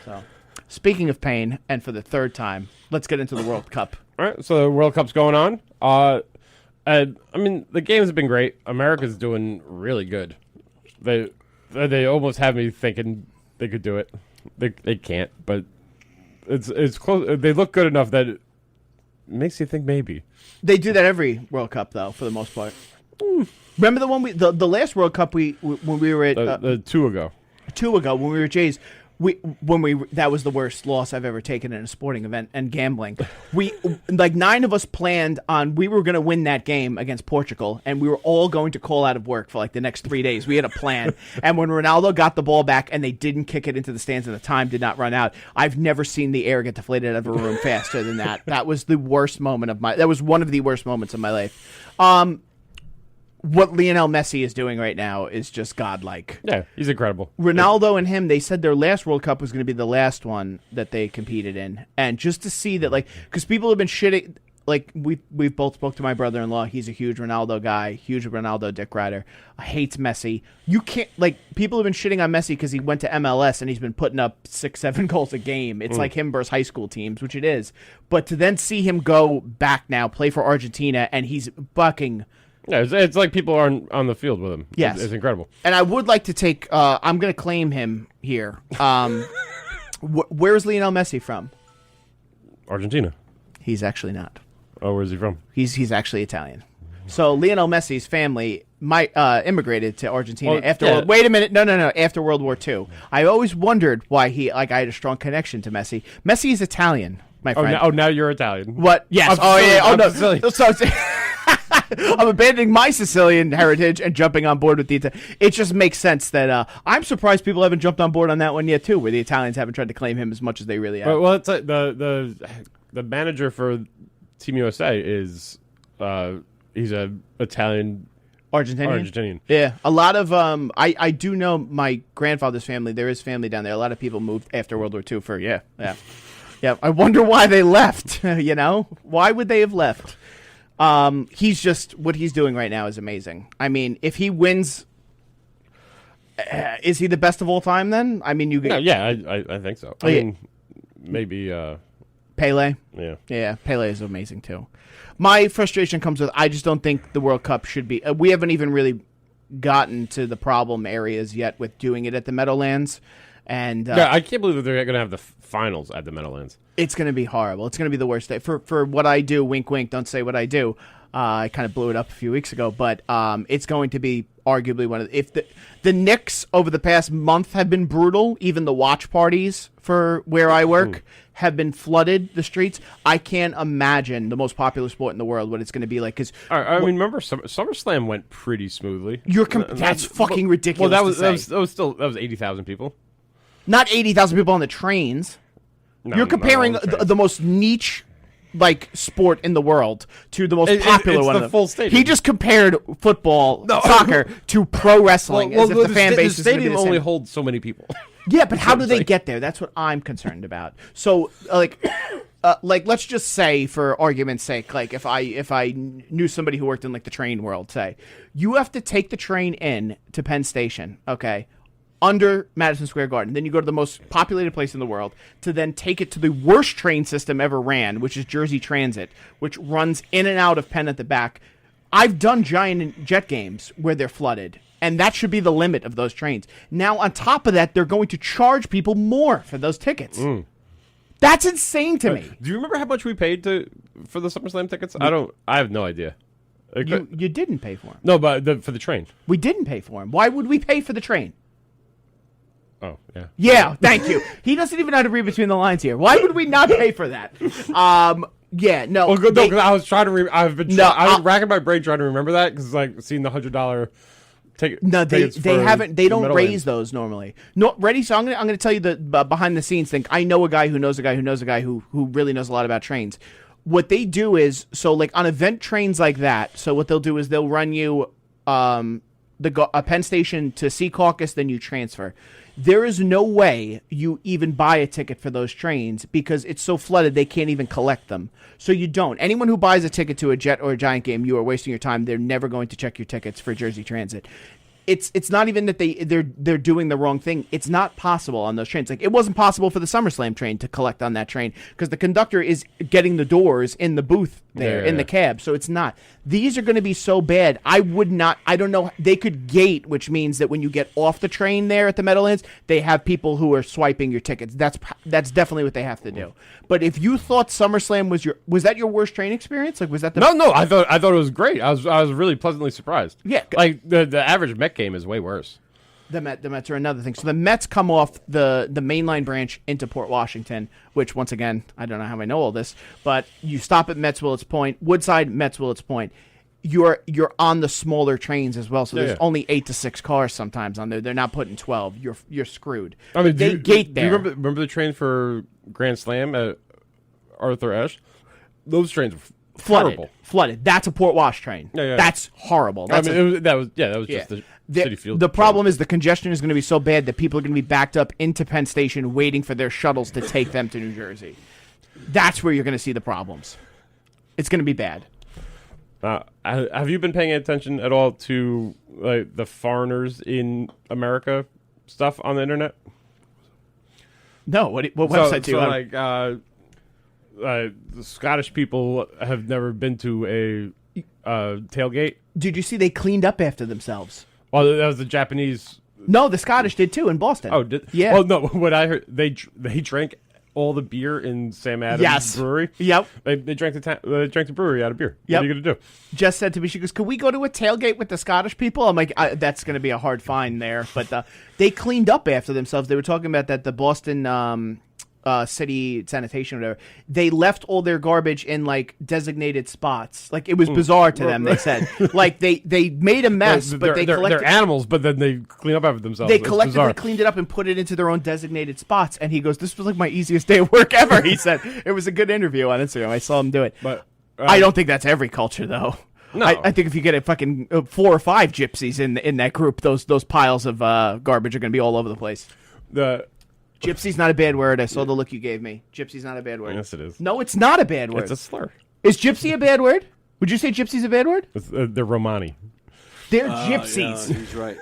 So, speaking of pain, and for the third time, let's get into the World Cup. All right, so the World Cup's going on. I mean, the games have been great. America's doing really good. They almost have me thinking they could do it. They can't, but it's close. They look good enough that it makes you think maybe. They do that every World Cup, though, for the most part. Remember the one the last World Cup when we were at the 2 ago. 2 ago when we were at Jays. That was the worst loss I've ever taken in a sporting event and gambling. We like 9 of us planned on we were going to win that game against Portugal, and we were all going to call out of work for like the next 3 days. We had a plan, and when Ronaldo got the ball back and they didn't kick it into the stands and the time did not run out, I've never seen the air get deflated out of a room faster than that. That was the worst moment of my. That was one of the worst moments of my life. What Lionel Messi is doing right now is just godlike. Yeah, he's incredible. Ronaldo and him, they said their last World Cup was going to be the last one that they competed in. And just to see that, like, because people have been shitting, like, we've both spoke to my brother-in-law. He's a huge Ronaldo guy, huge Ronaldo dick rider. Hates Messi. You can't, like, people have been shitting on Messi because he went to MLS and he's been putting up 6-7 goals a game. It's like him versus high school teams, which it is. But to then see him go back now, play for Argentina, and he's bucking. Yeah, it's like people are on the field with him. Yes. It's incredible. And I would like to take, I'm going to claim him here. Where's Lionel Messi from? Argentina. He's actually not. Oh, where's he from? He's actually Italian. So Lionel Messi's family immigrated to Argentina after. Yeah. Wait a minute, no. After World War II. I always wondered why I had a strong connection to Messi. Messi is Italian, my friend. Now you're Italian. What? Yes. I'm abandoning my Sicilian heritage and jumping on board with the Italian. It just makes sense that I'm surprised people haven't jumped on board on that one yet too, where the Italians haven't tried to claim him as much as they really have. Well, it's like the manager for Team USA is he's a Italian Argentinian. Yeah, a lot of I do know my grandfather's family. There is family down there. A lot of people moved after World War II for yeah. I wonder why they left. Why would they have left? He's just what he's doing right now is amazing. I mean, if he wins, is he the best of all time? Then I mean, I think so. I mean, maybe Pele. Yeah, Pele is amazing too. My frustration comes with I just don't think the World Cup should be. We haven't even really gotten to the problem areas yet with doing it at the Meadowlands, and I can't believe that they're going to have the finals at the Meadowlands. It's going to be horrible. It's going to be the worst day for what I do. Wink, wink. Don't say what I do. I kind of blew it up a few weeks ago, but it's going to be arguably one of if the Knicks over the past month have been brutal. Even the watch parties for where I work have been flooded. The streets. I can't imagine the most popular sport in the world what it's going to be like. Because I mean, remember SummerSlam went pretty smoothly. That's fucking ridiculous. Well, that was 80,000 people. Not 80,000 people on the trains. No, you're comparing the most niche sport in the world to the most popular one. The full stadium. He just compared football, soccer to pro wrestling as if the fan base the stadium only holds so many people. Yeah, but how do they get there? That's what I'm concerned about. So, let's just say, for argument's sake, if I knew somebody who worked in the train world, say you have to take the train in to Penn Station, okay, under Madison Square Garden. Then you go to the most populated place in the world to then take it to the worst train system ever ran, which is Jersey Transit, which runs in and out of Penn at the back. I've done giant jet games where they're flooded, and that should be the limit of those trains. Now, on top of that, they're going to charge people more for those tickets. That's insane to me. Do you remember how much we paid for the SummerSlam tickets? I have no idea. You didn't pay for them. No, but for the train. We didn't pay for them. Why would we pay for the train? Oh, yeah. Yeah, thank you. He doesn't even know how to read between the lines here. Why would we not pay for that? Yeah, no. Well, no, because I was trying to. I've been. I was racking my brain trying to remember that because seeing the $100 ticket. No, they haven't. They don't raise those normally. No, ready? So I'm gonna tell you the behind the scenes thing. I know a guy who knows a guy who knows a guy who really knows a lot about trains. What they do is on event trains like that. So what they'll do is they'll run you a Penn Station to Secaucus, then you transfer. There is no way you even buy a ticket for those trains because it's so flooded they can't even collect them. So you don't. Anyone who buys a ticket to a Jet or a Giant game, you are wasting your time. They're never going to check your tickets for Jersey Transit. It's not even that they're doing the wrong thing. It's not possible on those trains. It wasn't possible for the SummerSlam train to collect on that train because the conductor is getting the doors in the booth there in the cab. So it's not. These are going to be so bad. I don't know. They could gate, which means that when you get off the train there at the Meadowlands, they have people who are swiping your tickets. That's definitely what they have to do. But if you thought SummerSlam was that your worst train experience? Was that the No, I thought it was great. I was really pleasantly surprised. Yeah. The average Met game is way worse. The Mets are another thing. So the Mets come off the mainline branch into Port Washington, which once again, I don't know how I know all this, but you stop at Mets Willets Point, Woodside, Mets Willets Point. You're on the smaller trains as well, so there's only 8 to 6 cars sometimes on there. They're not putting 12. You're screwed. I mean, they gate there. Do you remember the train for Grand Slam at Arthur Ashe? Those trains were flooded. That's a Port Wash train. Yeah. That's horrible. That was just the City Field. The problem is the congestion is going to be so bad that people are going to be backed up into Penn Station waiting for their shuttles to take them to New Jersey. That's where you're going to see the problems. It's going to be bad. Have you been paying attention at all to like the foreigners in America stuff on the internet? No. What website do you like? The Scottish people have never been to a tailgate. Did you see they cleaned up after themselves? Well, that was the Japanese. No, the Scottish did too in Boston. Oh, did? Yeah. Well, no. What I heard, they drank all the beer in Sam Adams Brewery. Yep. They drank the brewery out of beer. Yep. What are you gonna do? Jess said to me, she goes, "Could we go to a tailgate with the Scottish people?" I'm like, "That's going to be a hard find there." But they cleaned up after themselves. They were talking about that the Boston city sanitation or whatever. They left all their garbage in like designated spots. Like it was bizarre to them. They said like they made a mess, but they're animals, but then they clean up after themselves. They collectively cleaned it up and put it into their own designated spots. And he goes, "This was like my easiest day of work ever." He said it was a good interview on Instagram. I saw him do it. But I don't think that's every culture though. No. I think if you get a fucking 4 or 5 gypsies in that group, those piles of garbage are going to be all over the place. Gypsy's not a bad word. I saw the look you gave me. Gypsy's not a bad word. Yes, it is. No, it's not a bad word. It's a slur. Is gypsy a bad word? Would you say gypsy's a bad word? They're Romani. They're gypsies. Yeah, he's right.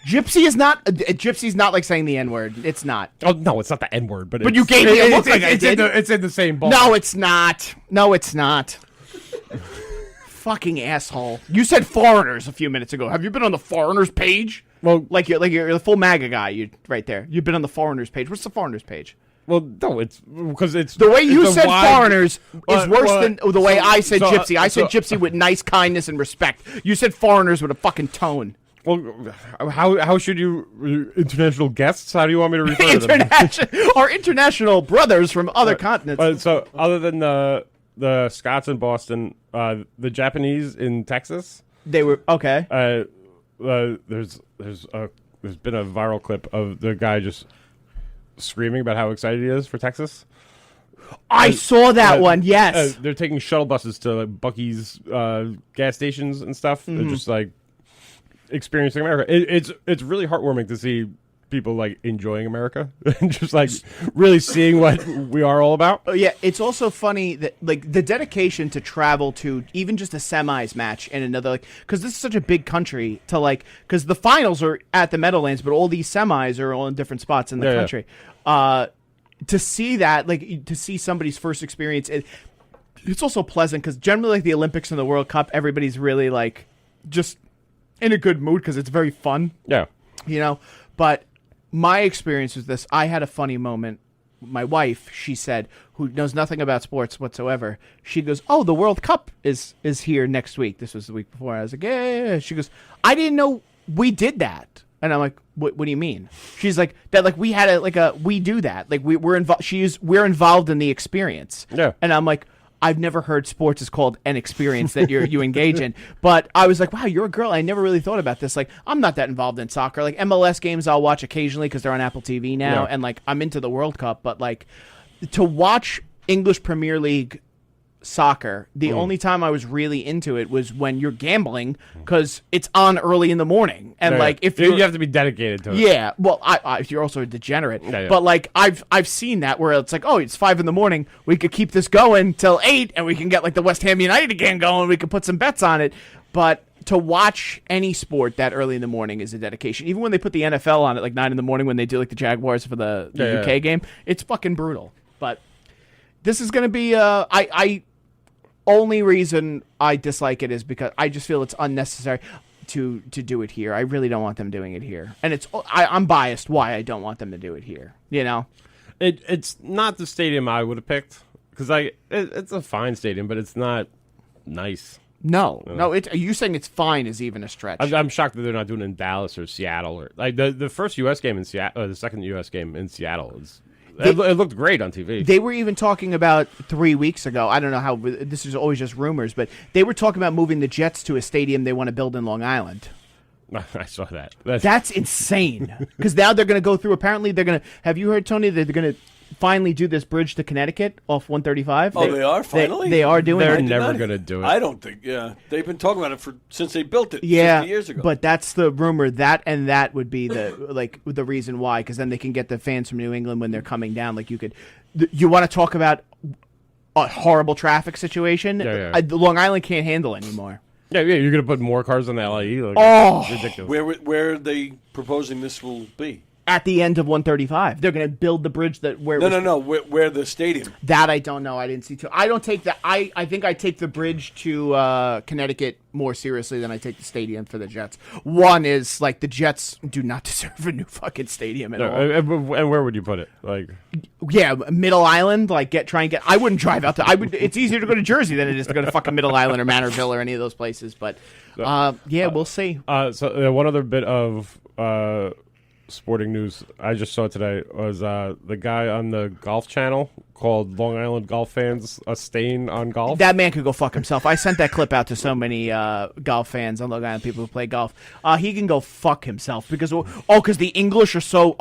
Gypsy is not. Gypsy's not like saying the N word. It's not. Oh no, it's not the N word. But you gave me a look like I did. It's in the same ball. No, it's not. No, it's not. Fucking asshole. You said foreigners a few minutes ago. Have you been on the foreigners page? Well, like you're the full MAGA guy. You right there. You've been on the foreigners page. What's the foreigners page? Well, no, it's because it's the way you said foreigners is worse than the way I said gypsy. I said gypsy with nice kindness and respect. You said foreigners with a fucking tone. Well, how should you international guests? How do you want me to refer to them? Our international brothers from other continents. So, other than the Scots in Boston, the Japanese in Texas, they were okay. There's been a viral clip of the guy just screaming about how excited he is for Texas. I saw that one. Yes, they're taking shuttle buses to like Buc-ee's gas stations and stuff. Mm-hmm. They're just like experiencing America. It's really heartwarming to see people like enjoying America and just like really seeing what we are all about. Oh yeah, it's also funny that like the dedication to travel to even just a semis match and another, like, because this is such a big country to like, because the finals are at the Meadowlands, but all these semis are all in different spots in the country. To see that, like, to see somebody's first experience, it's also pleasant because generally, like the Olympics and the World Cup, everybody's really like just in a good mood because it's very fun. Yeah, you know, but. My experience with this, I had a funny moment. My wife, she said, who knows nothing about sports whatsoever, she goes, "Oh, the World Cup is here next week." This was the week before. I was like, "Yeah." She goes, "I didn't know we did that." And I'm like, "What do you mean?" She's like, "That like we had we do that. Like we're involved. We're involved in the experience." Yeah. And I'm like, I've never heard sports is called an experience that you engage in. But I was like, wow, you're a girl. I never really thought about this. Like, I'm not that involved in soccer. Like, MLS games I'll watch occasionally because they're on Apple TV now. Yeah. And, like, I'm into the World Cup. But, like, to watch English Premier League soccer, the only time I was really into it was when you're gambling because it's on early in the morning. And, like, if you have to be dedicated to it. Yeah. Well, if you're also a degenerate. Yeah. But, like, I've seen that where it's like, oh, it's 5 a.m. We could keep this going till 8 and we can get, like, the West Ham United game going. We could put some bets on it. But to watch any sport that early in the morning is a dedication. Even when they put the NFL on at, like, 9 a.m. when they do, like, the Jaguars for the UK game, it's fucking brutal. But this is going to be, only reason I dislike it is because I just feel it's unnecessary to do it here. I really don't want them doing it here, and I'm biased why I don't want them to do it here. You know, it's not the stadium I would have picked because it's a fine stadium, but it's not nice. No. You saying it's fine is even a stretch. I'm shocked that they're not doing it in Dallas or Seattle. Or like the first U.S. game in Seattle, the second U.S. game in Seattle it looked great on TV. They were even talking about 3 weeks ago. I don't know how this is always just rumors, but they were talking about moving the Jets to a stadium they want to build in Long Island. I saw that. That's insane. Because now they're going to go through. Apparently, they're going to. Have you heard, Tony? That they're going to finally do this bridge to Connecticut off 135. Oh, they are finally. They are doing. They're it. never going to do it. I don't think. Yeah, they've been talking about it since they built it. 50 years ago. But that's the rumor. That would be the reason why. Because then they can get the fans from New England when they're coming down. Like you want to talk about a horrible traffic situation? Yeah. Long Island can't handle anymore. Yeah, you're going to put more cars on the LIE? Ridiculous. Where are they proposing this will be? At the end of 135. They're going to build the bridge that where No. Where the stadium? That I don't know. I didn't see. I don't take the. I think I take the bridge to Connecticut more seriously than I take the stadium for the Jets. One is like the Jets do not deserve a new fucking stadium at all. And where would you put it? Yeah, Middle Island. Try and get. I wouldn't drive out to. It's easier to go to Jersey than it is to go to fucking Middle Island or Manorville or any of those places. But we'll see. So one other bit of sporting news I just saw today was the guy on the Golf Channel called Long Island golf fans a stain on golf. That man could go fuck himself. I sent that clip out to so many golf fans on Long Island, people who play golf. He can go fuck himself because the English are so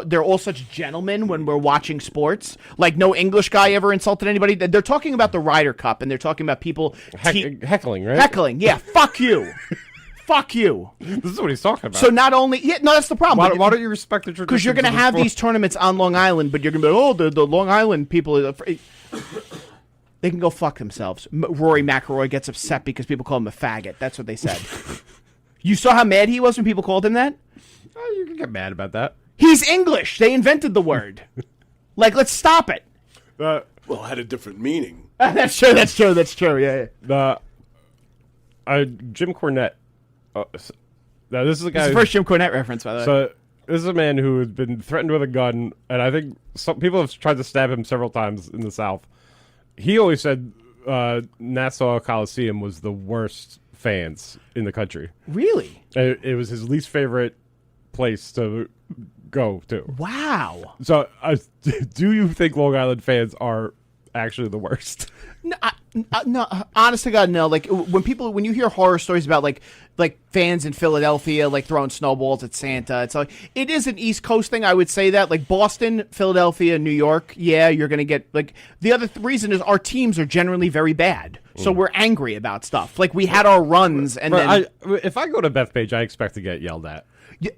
they're all such gentlemen when we're watching sports. Like no English guy ever insulted anybody. They're talking about the Ryder Cup and they're talking about people heckling, right? Heckling, yeah. Fuck you. Fuck you. This is what he's talking about. So not only... Yeah, no, that's the problem. Why don't you respect the tradition? Because you're going to have these tournaments on Long Island, but you're going to be the Long Island people... They can go fuck themselves. Rory McIlroy gets upset because people call him a faggot. That's what they said. You saw how mad he was when people called him that? Oh, you can get mad about that. He's English. They invented the word. Let's stop it. Well, it had a different meaning. That's true. Yeah. Jim Cornette. Now this is a guy. This is the first Jim Cornette reference, by the way. So this is a man who has been threatened with a gun, and I think some people have tried to stab him several times in the South. He always said Nassau Coliseum was the worst fans in the country. Really? It was his least favorite place to go to. Wow. So do you think Long Island fans are actually the worst? No, honest to God, no. Like when you hear horror stories about like fans in Philadelphia throwing snowballs at Santa, it's like it is an East Coast thing. I would say that like Boston, Philadelphia, New York. Yeah, you're gonna get the other reason is our teams are generally very bad, so we're angry about stuff. Like we had our runs, and then if I go to Bethpage, I expect to get yelled at.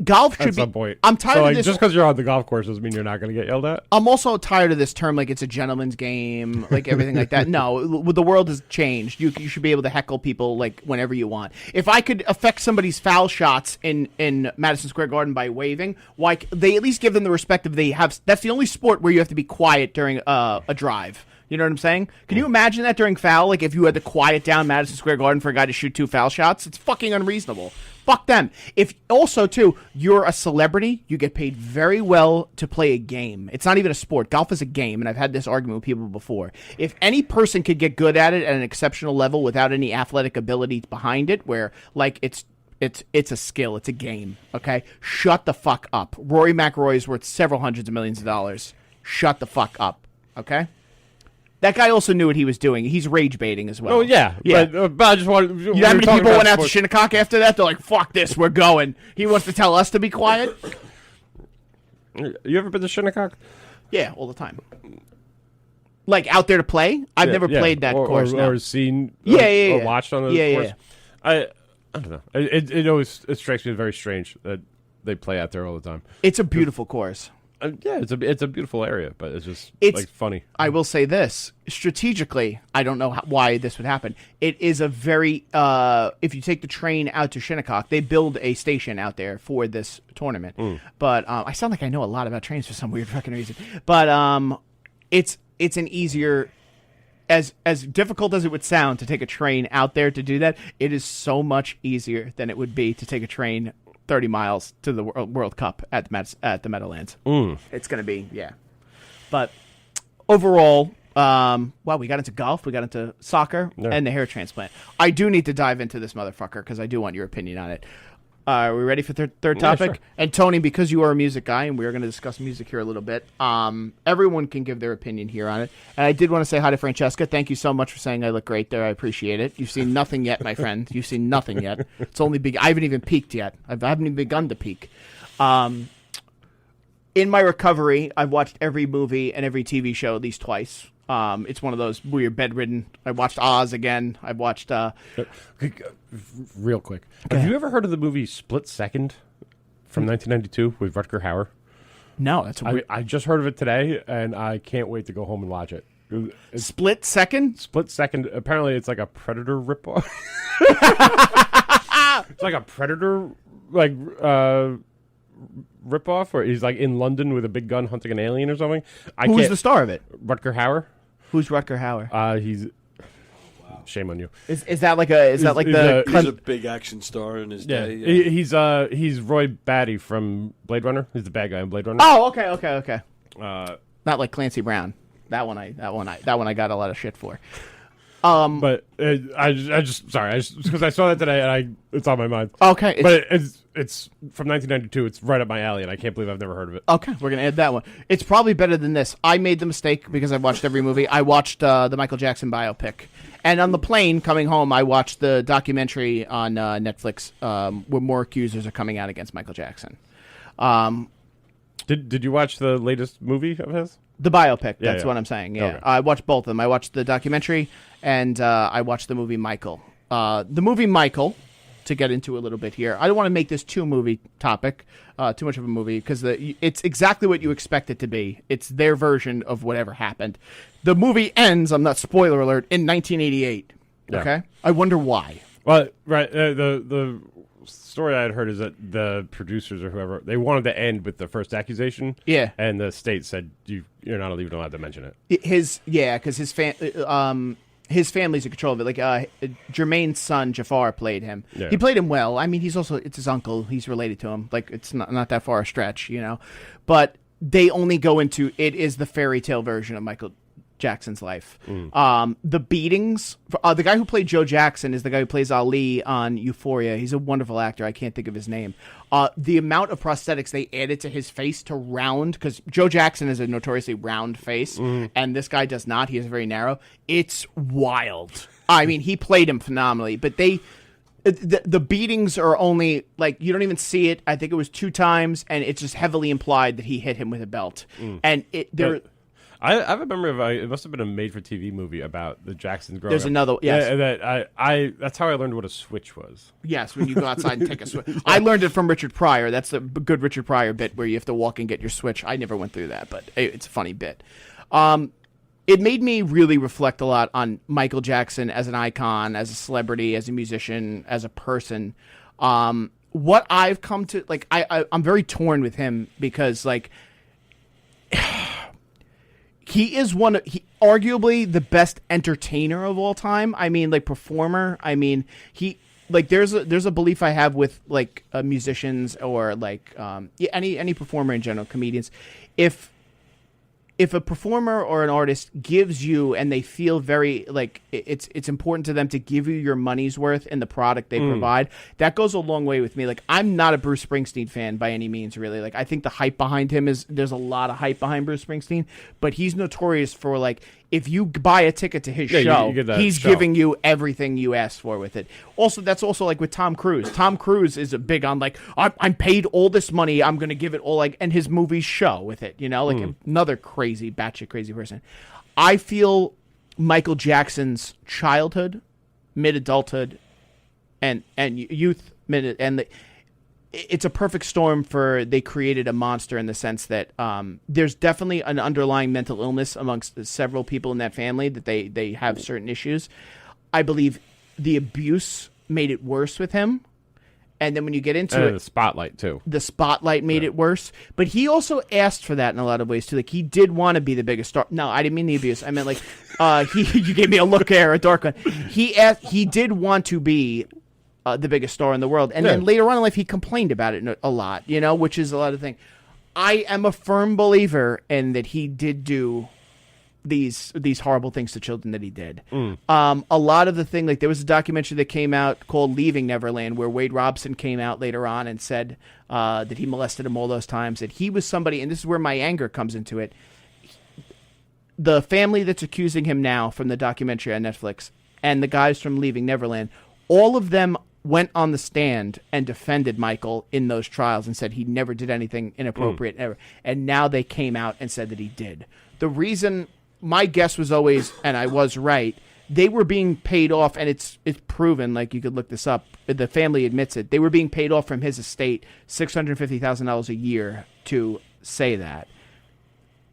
Golf should at some point. I'm tired of this. Just because you're on the golf course doesn't mean you're not going to get yelled at. I'm also tired of this term, it's a gentleman's game, everything like that. No, the world has changed. You should be able to heckle people whenever you want. If I could affect somebody's foul shots in Madison Square Garden by waving, they at least give them the respect of they have. That's the only sport where you have to be quiet during a drive. You know what I'm saying? Can you imagine that during foul? If you had to quiet down Madison Square Garden for a guy to shoot 2 foul shots, it's fucking unreasonable. Fuck them. If also too, you're a celebrity, you get paid very well to play a game. It's not even a sport. Golf is a game, and I've had this argument with people before. If any person could get good at it at an exceptional level without any athletic ability behind it, where it's a skill, it's a game. Okay, shut the fuck up. Rory McIlroy is worth several hundreds of millions of dollars. Shut the fuck up. Okay. That guy also knew what he was doing. He's rage baiting as well. Oh, yeah. But I just wanted... You know how many people went out to Shinnecock after that? They're like, fuck this, we're going. He wants to tell us to be quiet? You ever been to Shinnecock? Yeah, all the time. Out there to play? I've never played that course. Or seen... Or watched on the course. I don't know. It always strikes me as very strange that they play out there all the time. It's a beautiful course. Yeah, it's a beautiful area, but it's just funny. I will say this strategically. I don't know why this would happen. It is a very if you take the train out to Shinnecock, they build a station out there for this tournament. But I sound like I know a lot about trains for some weird fucking reason. But it's an easier. As difficult as it would sound to take a train out there to do that, it is so much easier than it would be to take a train 30 miles to the World Cup at the Meadowlands. It's going to be, yeah. But overall, We got into golf, we got into soccer, and the hair transplant. I do need to dive into this motherfucker because I do want your opinion on it. Are we ready for third topic? Sure. And Tony, because you are a music guy, and we are going to discuss music here a little bit, everyone can give their opinion here on it. And I did want to say hi to Francesca. Thank you so much for saying I look great there. I appreciate it. You've seen nothing yet, my friend. You've seen nothing yet. It's only I haven't even peaked yet. I haven't even begun to peak. In my recovery, I've watched every movie and every TV show at least twice. It's one of those weird bedridden. I watched Oz again. I watched. Real quick, have you ever heard of the movie Split Second from 1992 with Rutger Hauer? No, that's weird. I just heard of it today, and I can't wait to go home and watch it. Split Second. Split Second. Apparently, it's like a Predator ripoff. It's like a Predator ripoff, where he's like in London with a big gun hunting an alien or something. Who's the star of it? Rutger Hauer. Who's Rutger Hauer? He's. Shame on you. Is that like a? He's a big action star in his day. Yeah. He's Roy Batty from Blade Runner. He's the bad guy in Blade Runner. Oh, okay. Not like Clancy Brown. That one I got a lot of shit for. But I just because I saw that today and it's on my mind. Okay, but it's from 1992. It's right up my alley, and I can't believe I've never heard of it. Okay, we're gonna add that one. It's probably better than this. I made the mistake because I've watched every movie. I watched the Michael Jackson biopic, and on the plane coming home, I watched the documentary on Netflix where more accusers are coming out against Michael Jackson. Did you watch the latest movie of his? The biopic. That's what I'm saying. Yeah, okay. I watched both of them. I watched the documentary and I watched the movie Michael. The movie Michael, to get into a little bit here, I don't want to make this too much of a movie, because it's exactly what you expect it to be. It's their version of whatever happened. The movie ends, I'm not spoiler alert, in 1988. Yeah. Okay? I wonder why. Well, right. The story I had heard is that the producers or whoever, they wanted to end with the first accusation. Yeah. And the state said, you're not even allowed to mention it. Because his family's in control of it. Like Jermaine's son Jafar played him. Yeah. He played him well. I mean, it's his uncle. He's related to him. Like, it's not that far a stretch, But they only go into it is the fairy tale version of Michael Jackson's life. The beatings. The guy who played Joe Jackson is the guy who plays Ali on Euphoria. He's a wonderful actor. I can't think of his name. The amount of prosthetics they added to his face to round, because Joe Jackson has a notoriously round face, and this guy does not. He is very narrow. It's wild. I mean, he played him phenomenally, but the beatings are only, like, you don't even see it. I think it was 2 times, and it's just heavily implied that he hit him with a belt. And I have a memory of it must have been a made-for-TV movie about the Jacksons growing up. There's another, yes. Yeah, that's how I learned what a switch was. Yes, when you go outside and take a switch. I learned it from Richard Pryor. That's the good Richard Pryor bit where you have to walk and get your switch. I never went through that, but it's a funny bit. It made me really reflect a lot on Michael Jackson as an icon, as a celebrity, as a musician, as a person. What I've come to, like, I'm very torn with him because, like, he is arguably the best entertainer of all time. I mean, like, performer. I mean, there's a belief I have with, like, musicians or, like, any performer in general, comedians. If a performer or an artist gives you, and they feel very, like, it's important to them to give you your money's worth in the product they provide, that goes a long way with me. Like, I'm not a Bruce Springsteen fan by any means, really. Like, I think the hype behind him there's a lot of hype behind Bruce Springsteen, but he's notorious for, like, if you buy a ticket to his show, he's giving you everything you asked for with it. Also, that's also like with Tom Cruise. Tom Cruise is a big on, like, I'm paid all this money, I'm going to give it all, like, and his movies show with it, like another crazy, batshit crazy person. I feel Michael Jackson's childhood, mid-adulthood, and youth, it's a perfect storm for, they created a monster in the sense that there's definitely an underlying mental illness amongst several people in that family, that they have certain issues. I believe the abuse made it worse with him. And then when you get into it, the spotlight too. The spotlight made it worse. But he also asked for that in a lot of ways too. Like, he did want to be the biggest star. No, I didn't mean the abuse. I meant, like, you gave me a look there, a dark one. He did want to be the biggest star in the world. And then later on in life, he complained about it a lot, which is a lot of things. I am a firm believer in that he did do these horrible things to children that he did. A lot of the thing, like there was a documentary that came out called Leaving Neverland, where Wade Robson came out later on and said that he molested him all those times, that he was somebody, and this is where my anger comes into it. The family that's accusing him now from the documentary on Netflix and the guys from Leaving Neverland, all of them went on the stand and defended Michael in those trials and said he never did anything inappropriate ever. And now they came out and said that he did. The reason, my guess was always, and I was right, they were being paid off, and it's proven, like you could look this up, the family admits it, they were being paid off from his estate $650,000 a year to say that.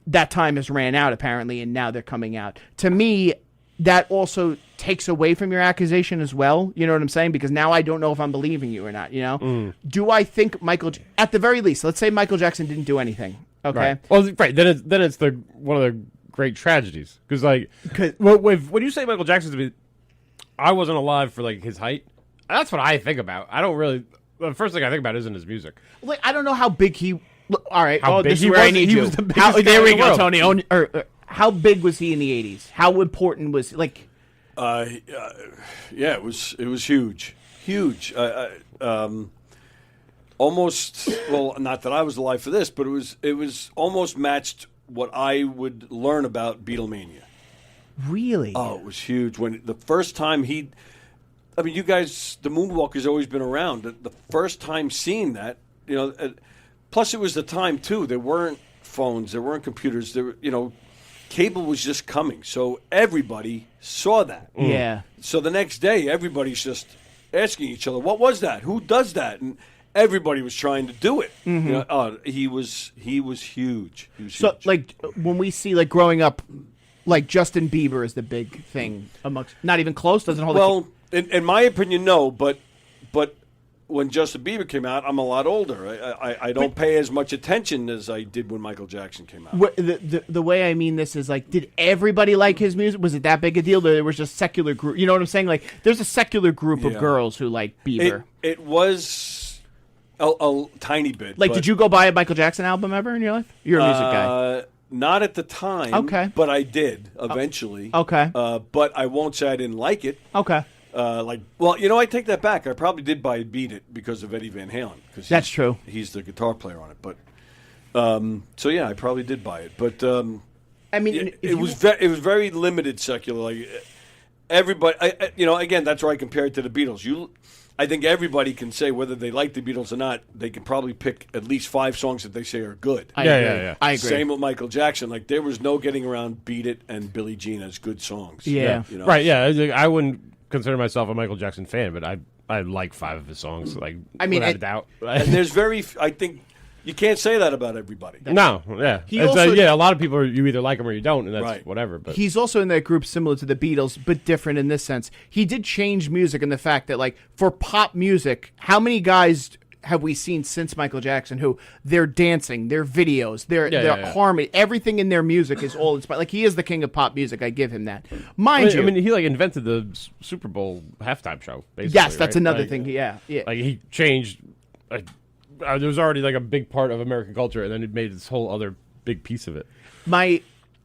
That time has ran out, apparently, and now they're coming out. To me, that also takes away from your accusation as well. You know what I'm saying? Because now I don't know if I'm believing you or not, you know? Do I think at the very least, let's say Michael Jackson didn't do anything, okay? Right. Well, right, then it's one of the great tragedies. Because, like, when you say Michael Jackson's, I wasn't alive for, like, his height. That's what I think about. I don't really, the first thing I think about isn't his music. Like, I don't know how big he... All right. This is where I need you. There we go, Tony. How big was he in the 80s? How important was like? Yeah, it was huge, almost. Well, not that I was alive for this, but it was almost matched what I would learn about Beatlemania. Really? Oh, it was huge when the first time you guys, the Moonwalker's always been around. The first time seeing that, you know. Plus, it was the time, too. There weren't phones. There weren't computers. Cable was just coming. So everybody saw that. Yeah. So the next day, everybody's just asking each other, what was that? Who does that? And everybody was trying to do it. Mm-hmm. You know, he was huge. So, like, when we see, like, growing up, like, Justin Bieber is the big thing amongst... Not even close? Doesn't hold... Well, in my opinion, no. But when Justin Bieber came out, I'm a lot older. I don't pay as much attention as I did when Michael Jackson came out. The way I mean this is, like, did everybody like his music? Was it that big a deal? There was just secular group. You know what I'm saying? Like, there's a secular group of girls who like Bieber. It was a tiny bit. Like, did you go buy a Michael Jackson album ever in your life? You're a music guy. Not at the time. Okay. But I did eventually. Okay. But I won't say I didn't like it. Okay. I take that back. I probably did buy Beat It because of Eddie Van Halen. That's true. He's the guitar player on it. But so yeah, I probably did buy it. But I mean, it was very limited secular. Like everybody, again, that's where I compare it to the Beatles. I think everybody can say whether they like the Beatles or not. They can probably pick at least 5 songs that they say are good. I agree. I agree. Same with Michael Jackson. Like there was no getting around Beat It and Billie Jean as good songs. Yeah. Right. Yeah. I wouldn't consider myself a Michael Jackson fan, but I like 5 of his songs. Like, I mean, without a doubt. And there's I think you can't say that about everybody. No, yeah. A lot of people you either like him or you don't, and that's right. Whatever. But he's also in that group similar to the Beatles, but different in this sense. He did change music in the fact that, like, for pop music, how many guys have we seen since Michael Jackson who they're dancing, their videos, their harmony, everything in their music is all inspired. Like, he is the king of pop music. I give him that. Mind you, I mean, he like invented the Super Bowl halftime show. Basically, yes, that's another thing. Yeah. Like he changed. There was already like a big part of American culture, and then it made this whole other big piece of it.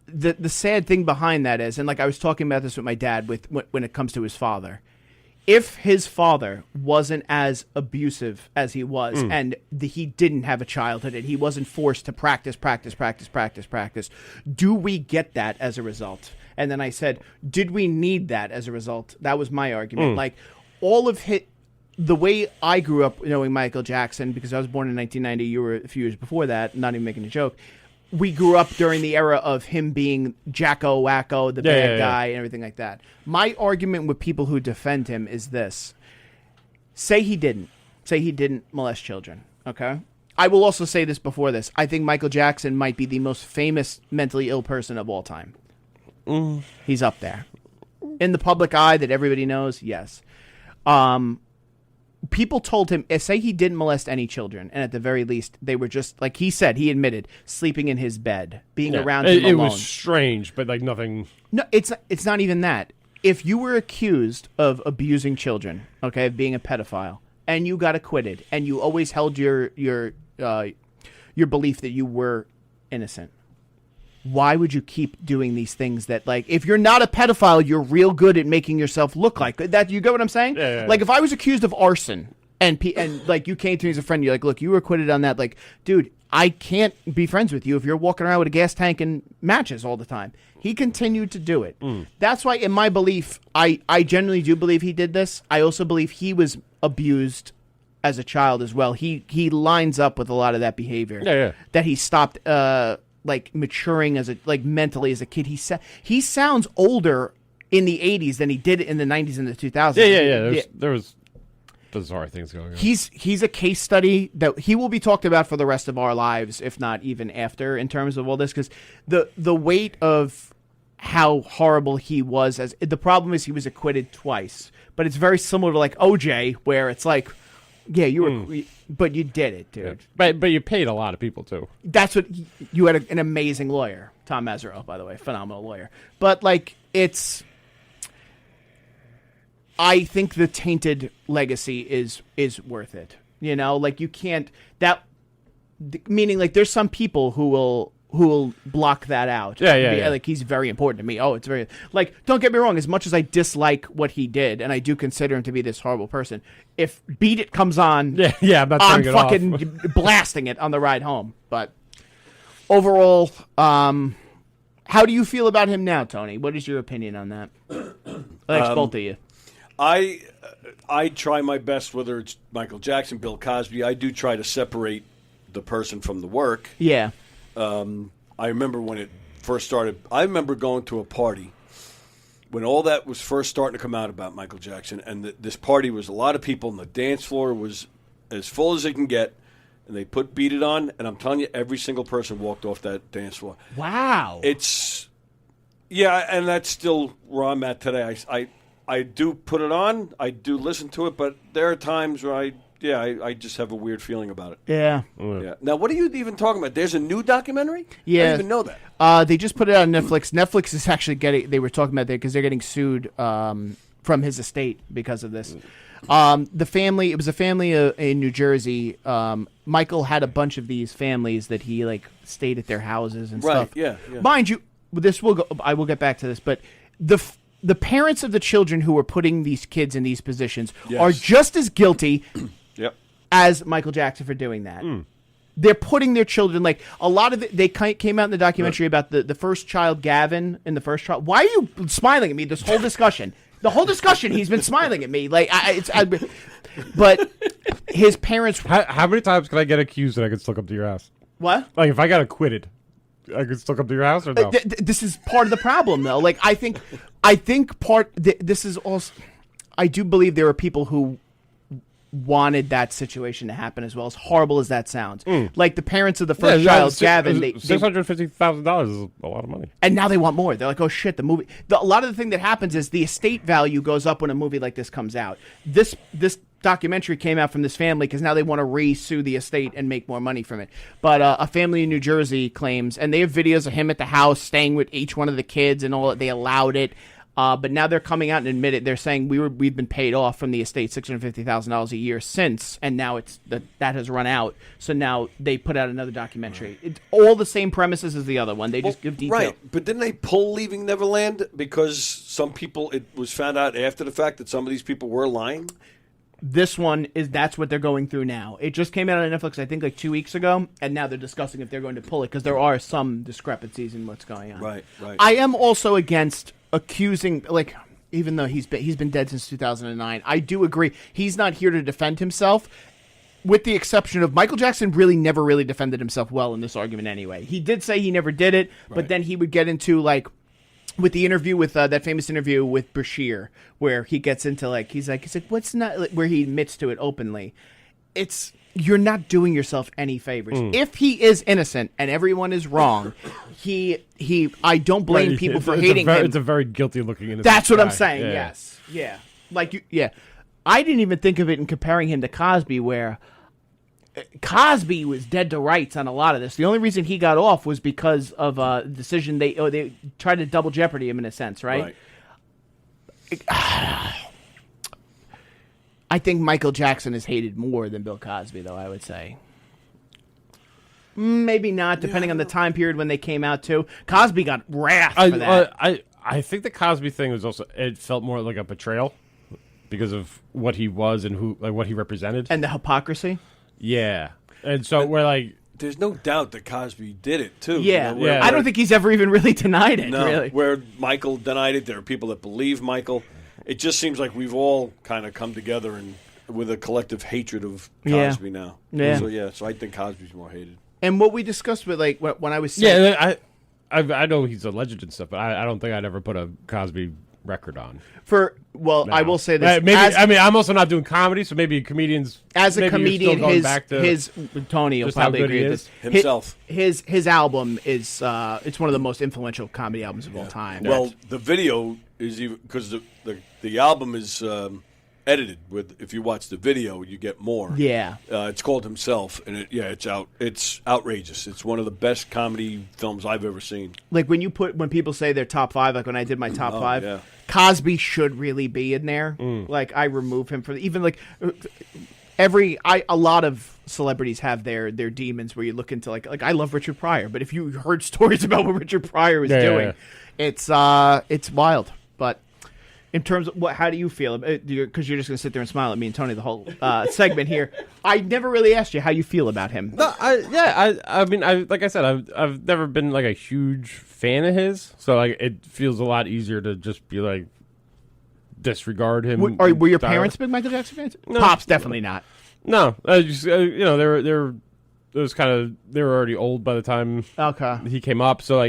The sad thing behind that is, and like I was talking about this with my dad when it comes to his father. If his father wasn't as abusive as he was, and he didn't have a childhood, and he wasn't forced to practice, do we get that as a result? And then I said, did we need that as a result? That was my argument. Like, all of the way I grew up knowing Michael Jackson, because I was born in 1990, you were a few years before that, not even making a joke. We grew up during the era of him being Jacko Wacko, the bad guy, and everything like that. My argument with people who defend him is this. Say he didn't molest children, okay? I will also say this before this. I think Michael Jackson might be the most famous mentally ill person of all time. He's up there. In the public eye that everybody knows, yes. People told him, say he didn't molest any children, and at the very least, they were just, like he said, he admitted, sleeping in his bed, being around him alone. It was strange, but like nothing... No, it's not even that. If you were accused of abusing children, okay, of being a pedophile, and you got acquitted, and you always held your belief that you were innocent, why would you keep doing these things that, like, if you're not a pedophile, you're real good at making yourself look like that? You get what I'm saying? Yeah. Like, if I was accused of arson and like you came to me as a friend, you're like, look, you were acquitted on that. Like, dude, I can't be friends with you if you're walking around with a gas tank and matches all the time. He continued to do it. That's why, in my belief, I genuinely do believe he did this. I also believe he was abused as a child as well. He lines up with a lot of that behavior. Yeah. That he stopped like maturing as mentally as a kid. He sounds older in the 80s than he did in the 90s and the 2000s. Yeah. There was bizarre things going on. He's a case study that he will be talked about for the rest of our lives, if not even after, in terms of all this, because the weight of how horrible he was. The problem is he was acquitted twice, but it's very similar to like OJ, where it's like, yeah, you were, but you did it, dude. Yeah. But you paid a lot of people too. That's what you had an amazing lawyer, Tom Mazzaro, by the way, phenomenal lawyer. But like I think the tainted legacy is worth it. You know, like you can't meaning like there's some people who will block that out. Yeah. Like he's very important to me. Oh, it's very like, don't get me wrong, as much as I dislike what he did and I do consider him to be this horrible person, if Beat It comes on, I'm fucking blasting it on the ride home. But overall, how do you feel about him now, Tony? What is your opinion on that? Thanks, both of you. I try my best, whether it's Michael Jackson, Bill Cosby. I do try to separate the person from the work. Yeah. I remember when it first started. I remember going to a party when all that was first starting to come out about Michael Jackson, and this party was a lot of people, and the dance floor was as full as it can get, and they put Beat It on, and I'm telling you, every single person walked off that dance floor. Wow. And that's still where I'm at today. I do put it on, I do listen to it, but there are times where I just have a weird feeling about it. Yeah. Yeah. Now, what are you even talking about? There's a new documentary? Yeah. I didn't even know that. They just put it on Netflix. Netflix is actually they were talking about that because they're getting sued from his estate because of this. It was a family in New Jersey. Michael had a bunch of these families that he like stayed at their houses and stuff. Yeah. Mind you, I will get back to this, but the parents of the children who were putting these kids in these positions are just as guilty as Michael Jackson for doing that. They're putting their children, like a lot of they came out in the documentary about the first child, Gavin, in the first trial. Why are you smiling at me this whole discussion? The whole discussion, he's been smiling at me. Like, but his parents. How many times can I get accused that I could still come to your house? What? Like, if I got acquitted, I could still come to your house or no? This is part of the problem, though. Like, I think this is also. I do believe there are people who wanted that situation to happen as well, as horrible as that sounds. Like the parents of the first child, Gavin, $650,000 is a lot of money, and now they want more. They're like, "Oh shit!" The movie. A lot of the thing that happens is the estate value goes up when a movie like this comes out. This documentary came out from this family because now they want to re-sue the estate and make more money from it. But a family in New Jersey claims, and they have videos of him at the house staying with each one of the kids and all. They allowed it. But now they're coming out and admit it. They're saying we've been paid off from the estate $650,000 a year since, and now that has run out. So now they put out another documentary. It's all the same premises as the other one. They just give detail. Right, but didn't they pull Leaving Neverland because some people, it was found out after the fact that some of these people were lying? This one that's what they're going through now. It just came out on Netflix, I think, like 2 weeks ago, and now they're discussing if they're going to pull it because there are some discrepancies in what's going on. Right. I am also against accusing, like, even though he's been dead since 2009, I do agree he's not here to defend himself, with the exception of Michael Jackson never really defended himself well in this argument anyway. He did say he never did it, but then he would get into, like, with the interview with that famous interview with Bashir, where he gets into, like, he's like, what's not, like, where he admits to it openly. You're not doing yourself any favors. If he is innocent and everyone is wrong, I don't blame people for hating him. It's a very guilty looking innocent That's what guy. I'm saying. Yeah. Yes. Yeah. Like I didn't even think of it in comparing him to Cosby, where Cosby was dead to rights on a lot of this. The only reason he got off was because of a decision they tried to double jeopardy him in a sense, right? I think Michael Jackson is hated more than Bill Cosby, though, I would say. Maybe not, depending on the time period when they came out, too. Cosby got wrath for that. I think the Cosby thing was also, it felt more like a betrayal because of what he was and what he represented. And the hypocrisy? Yeah. And so we're like... There's no doubt that Cosby did it, too. Yeah. You know, I don't think he's ever even really denied it, no, really. Where Michael denied it, there are people that believe Michael. It just seems like we've all kind of come together and with a collective hatred of Cosby now. Yeah. So I think Cosby's more hated. And what we discussed with, like, when I was saying... Yeah, I know he's a legend and stuff, but I don't think I'd ever put a Cosby record on. I will say this. Maybe, I'm also not doing comedy, so maybe comedians... As a comedian, Tony will probably agree with this. Himself. His album is it's one of the most influential comedy albums of all time. Well, the video is even... Because the album is... edited with. If you watch the video, you get more. Yeah, it's called Himself, and it's outrageous. It's one of the best comedy films I've ever seen. Like when people say their top 5, like when I did my top 5, yeah. Cosby should really be in there. Like I remove him from even like a lot of celebrities have their demons where you look into like I love Richard Pryor, but if you heard stories about what Richard Pryor was doing, it's wild, but. In terms of how do you feel? Because you're just going to sit there and smile at me and Tony the whole segment here. I never really asked you how you feel about him. No, I mean, like I said, I've never been like a huge fan of his, so like it feels a lot easier to just be like disregard him. Were your parents big Michael Jackson fans? No, Pops definitely not. No, just they were already old by the time he came up. So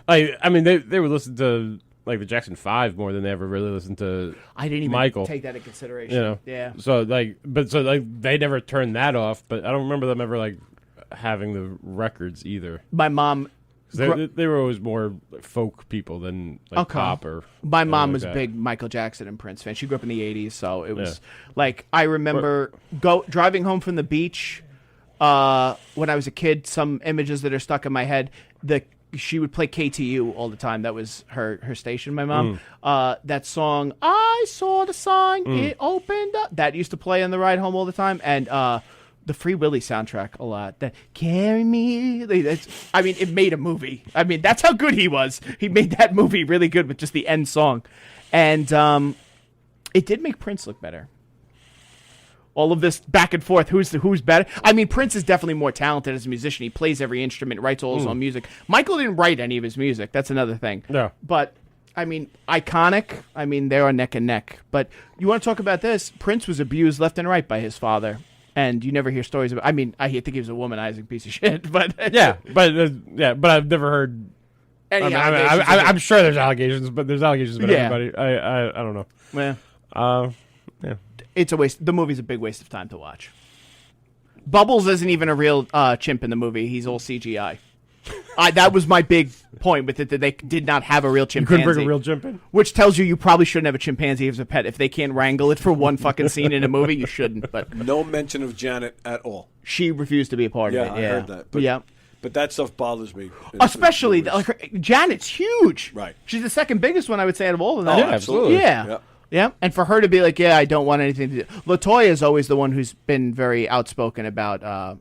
I mean they would listen to. Like the Jackson 5 more than they ever really listened to. I didn't even Michael. take that into consideration. You know, yeah. So they never turned that off. But I don't remember them ever like having the records either. My mom, they were always more folk people than like pop or. My mom like was that. Big Michael Jackson and Prince fan. She grew up in the '80s, so it was like I remember driving home from the beach when I was a kid. Some images that are stuck in my head. She would play KTU all the time. That was her station, my mom. That song, I saw the sign, it opened up. That used to play on the ride home all the time. And the Free Willy soundtrack a lot. That Carry Me. It made a movie. I mean, that's how good he was. He made that movie really good with just the end song. And it did make Prince look better. All of this back and forth, who's better? I mean, Prince is definitely more talented as a musician. He plays every instrument, writes all his own music. Michael didn't write any of his music. That's another thing. No. But, I mean, iconic. I mean, they are neck and neck. But you want to talk about this? Prince was abused left and right by his father. And you never hear stories about... I mean, I think he was a womanizing piece of shit, but... but I've never heard... I'm sure there's allegations, but there's allegations about everybody. I don't know. Yeah. Yeah. It's a waste. The movie's a big waste of time to watch. Bubbles isn't even a real chimp in the movie. He's all CGI. That was my big point with it, that they did not have a real chimpanzee. You couldn't bring a real chimp in? Which tells you probably shouldn't have a chimpanzee as a pet. If they can't wrangle it for one fucking scene in a movie, you shouldn't. But no mention of Janet at all. She refused to be a part of it. I heard that. But, but that stuff bothers me. Especially, Janet's huge. Right. She's the second biggest one, I would say, out of all of them. Oh, absolutely. Yeah. Yeah, and for her to be like, I don't want anything to do. LaToya is always the one who's been very outspoken about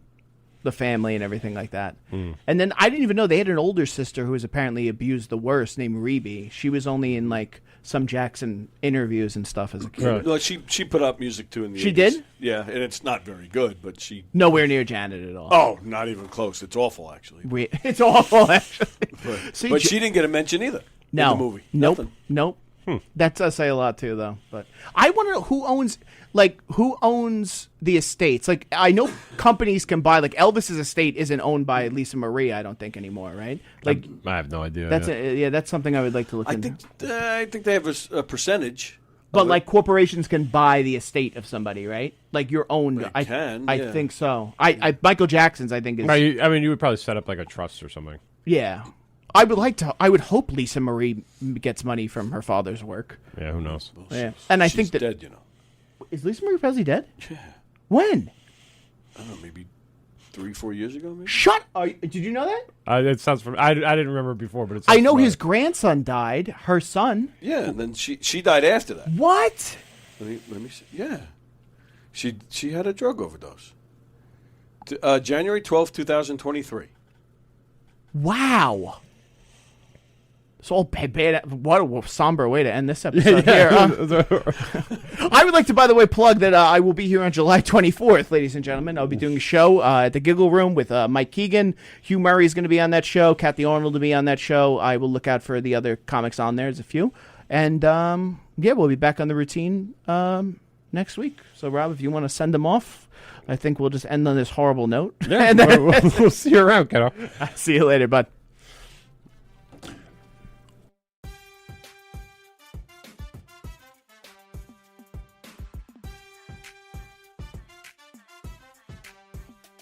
the family and everything like that. And then I didn't even know they had an older sister who was apparently abused the worst, named Rebe. She was only in like some Jackson interviews and stuff as a kid. Right. No, she put up music too in the 80s. She did? Yeah, and it's not very good, but she... Nowhere near Janet at all. Oh, not even close. It's awful, actually. It's awful, actually. But she didn't get a mention either in the movie. Nope. That does say a lot too, though. But I want to know who owns the estates. Like, I know companies can buy. Like, Elvis's estate isn't owned by Lisa Marie, I don't think, anymore, right? Like, I have no idea. That's something I would like to look into. I think they have a percentage. But like corporations can buy the estate of somebody, right? Like you're owned. I think so. Michael Jackson's, I think, is. I mean, you would probably set up like a trust or something. Yeah. I would hope Lisa Marie gets money from her father's work. Yeah, who knows? Well, yeah. And I think that dead, you know. Is Lisa Marie Presley dead? Yeah. When? I don't know, maybe 3-4 years ago, maybe. Did you know that? It sounds from. I didn't remember before, but I know his grandson died. Her son. Yeah, and then she died after that. What? Let me see. Yeah, she had a drug overdose. January 12th, 2023. Wow. It's all bad. What a somber way to end this episode here. I would like to, by the way, plug that I will be here on July 24th, ladies and gentlemen. I'll be doing a show at the Giggle Room with Mike Keegan. Hugh Murray is going to be on that show. Kathy Arnold will be on that show. I will look out for the other comics on there. There's a few. And, we'll be back on the routine next week. So, Rob, if you want to send them off, I think we'll just end on this horrible note. Yeah, we'll see you around, kiddo. See you later, bud.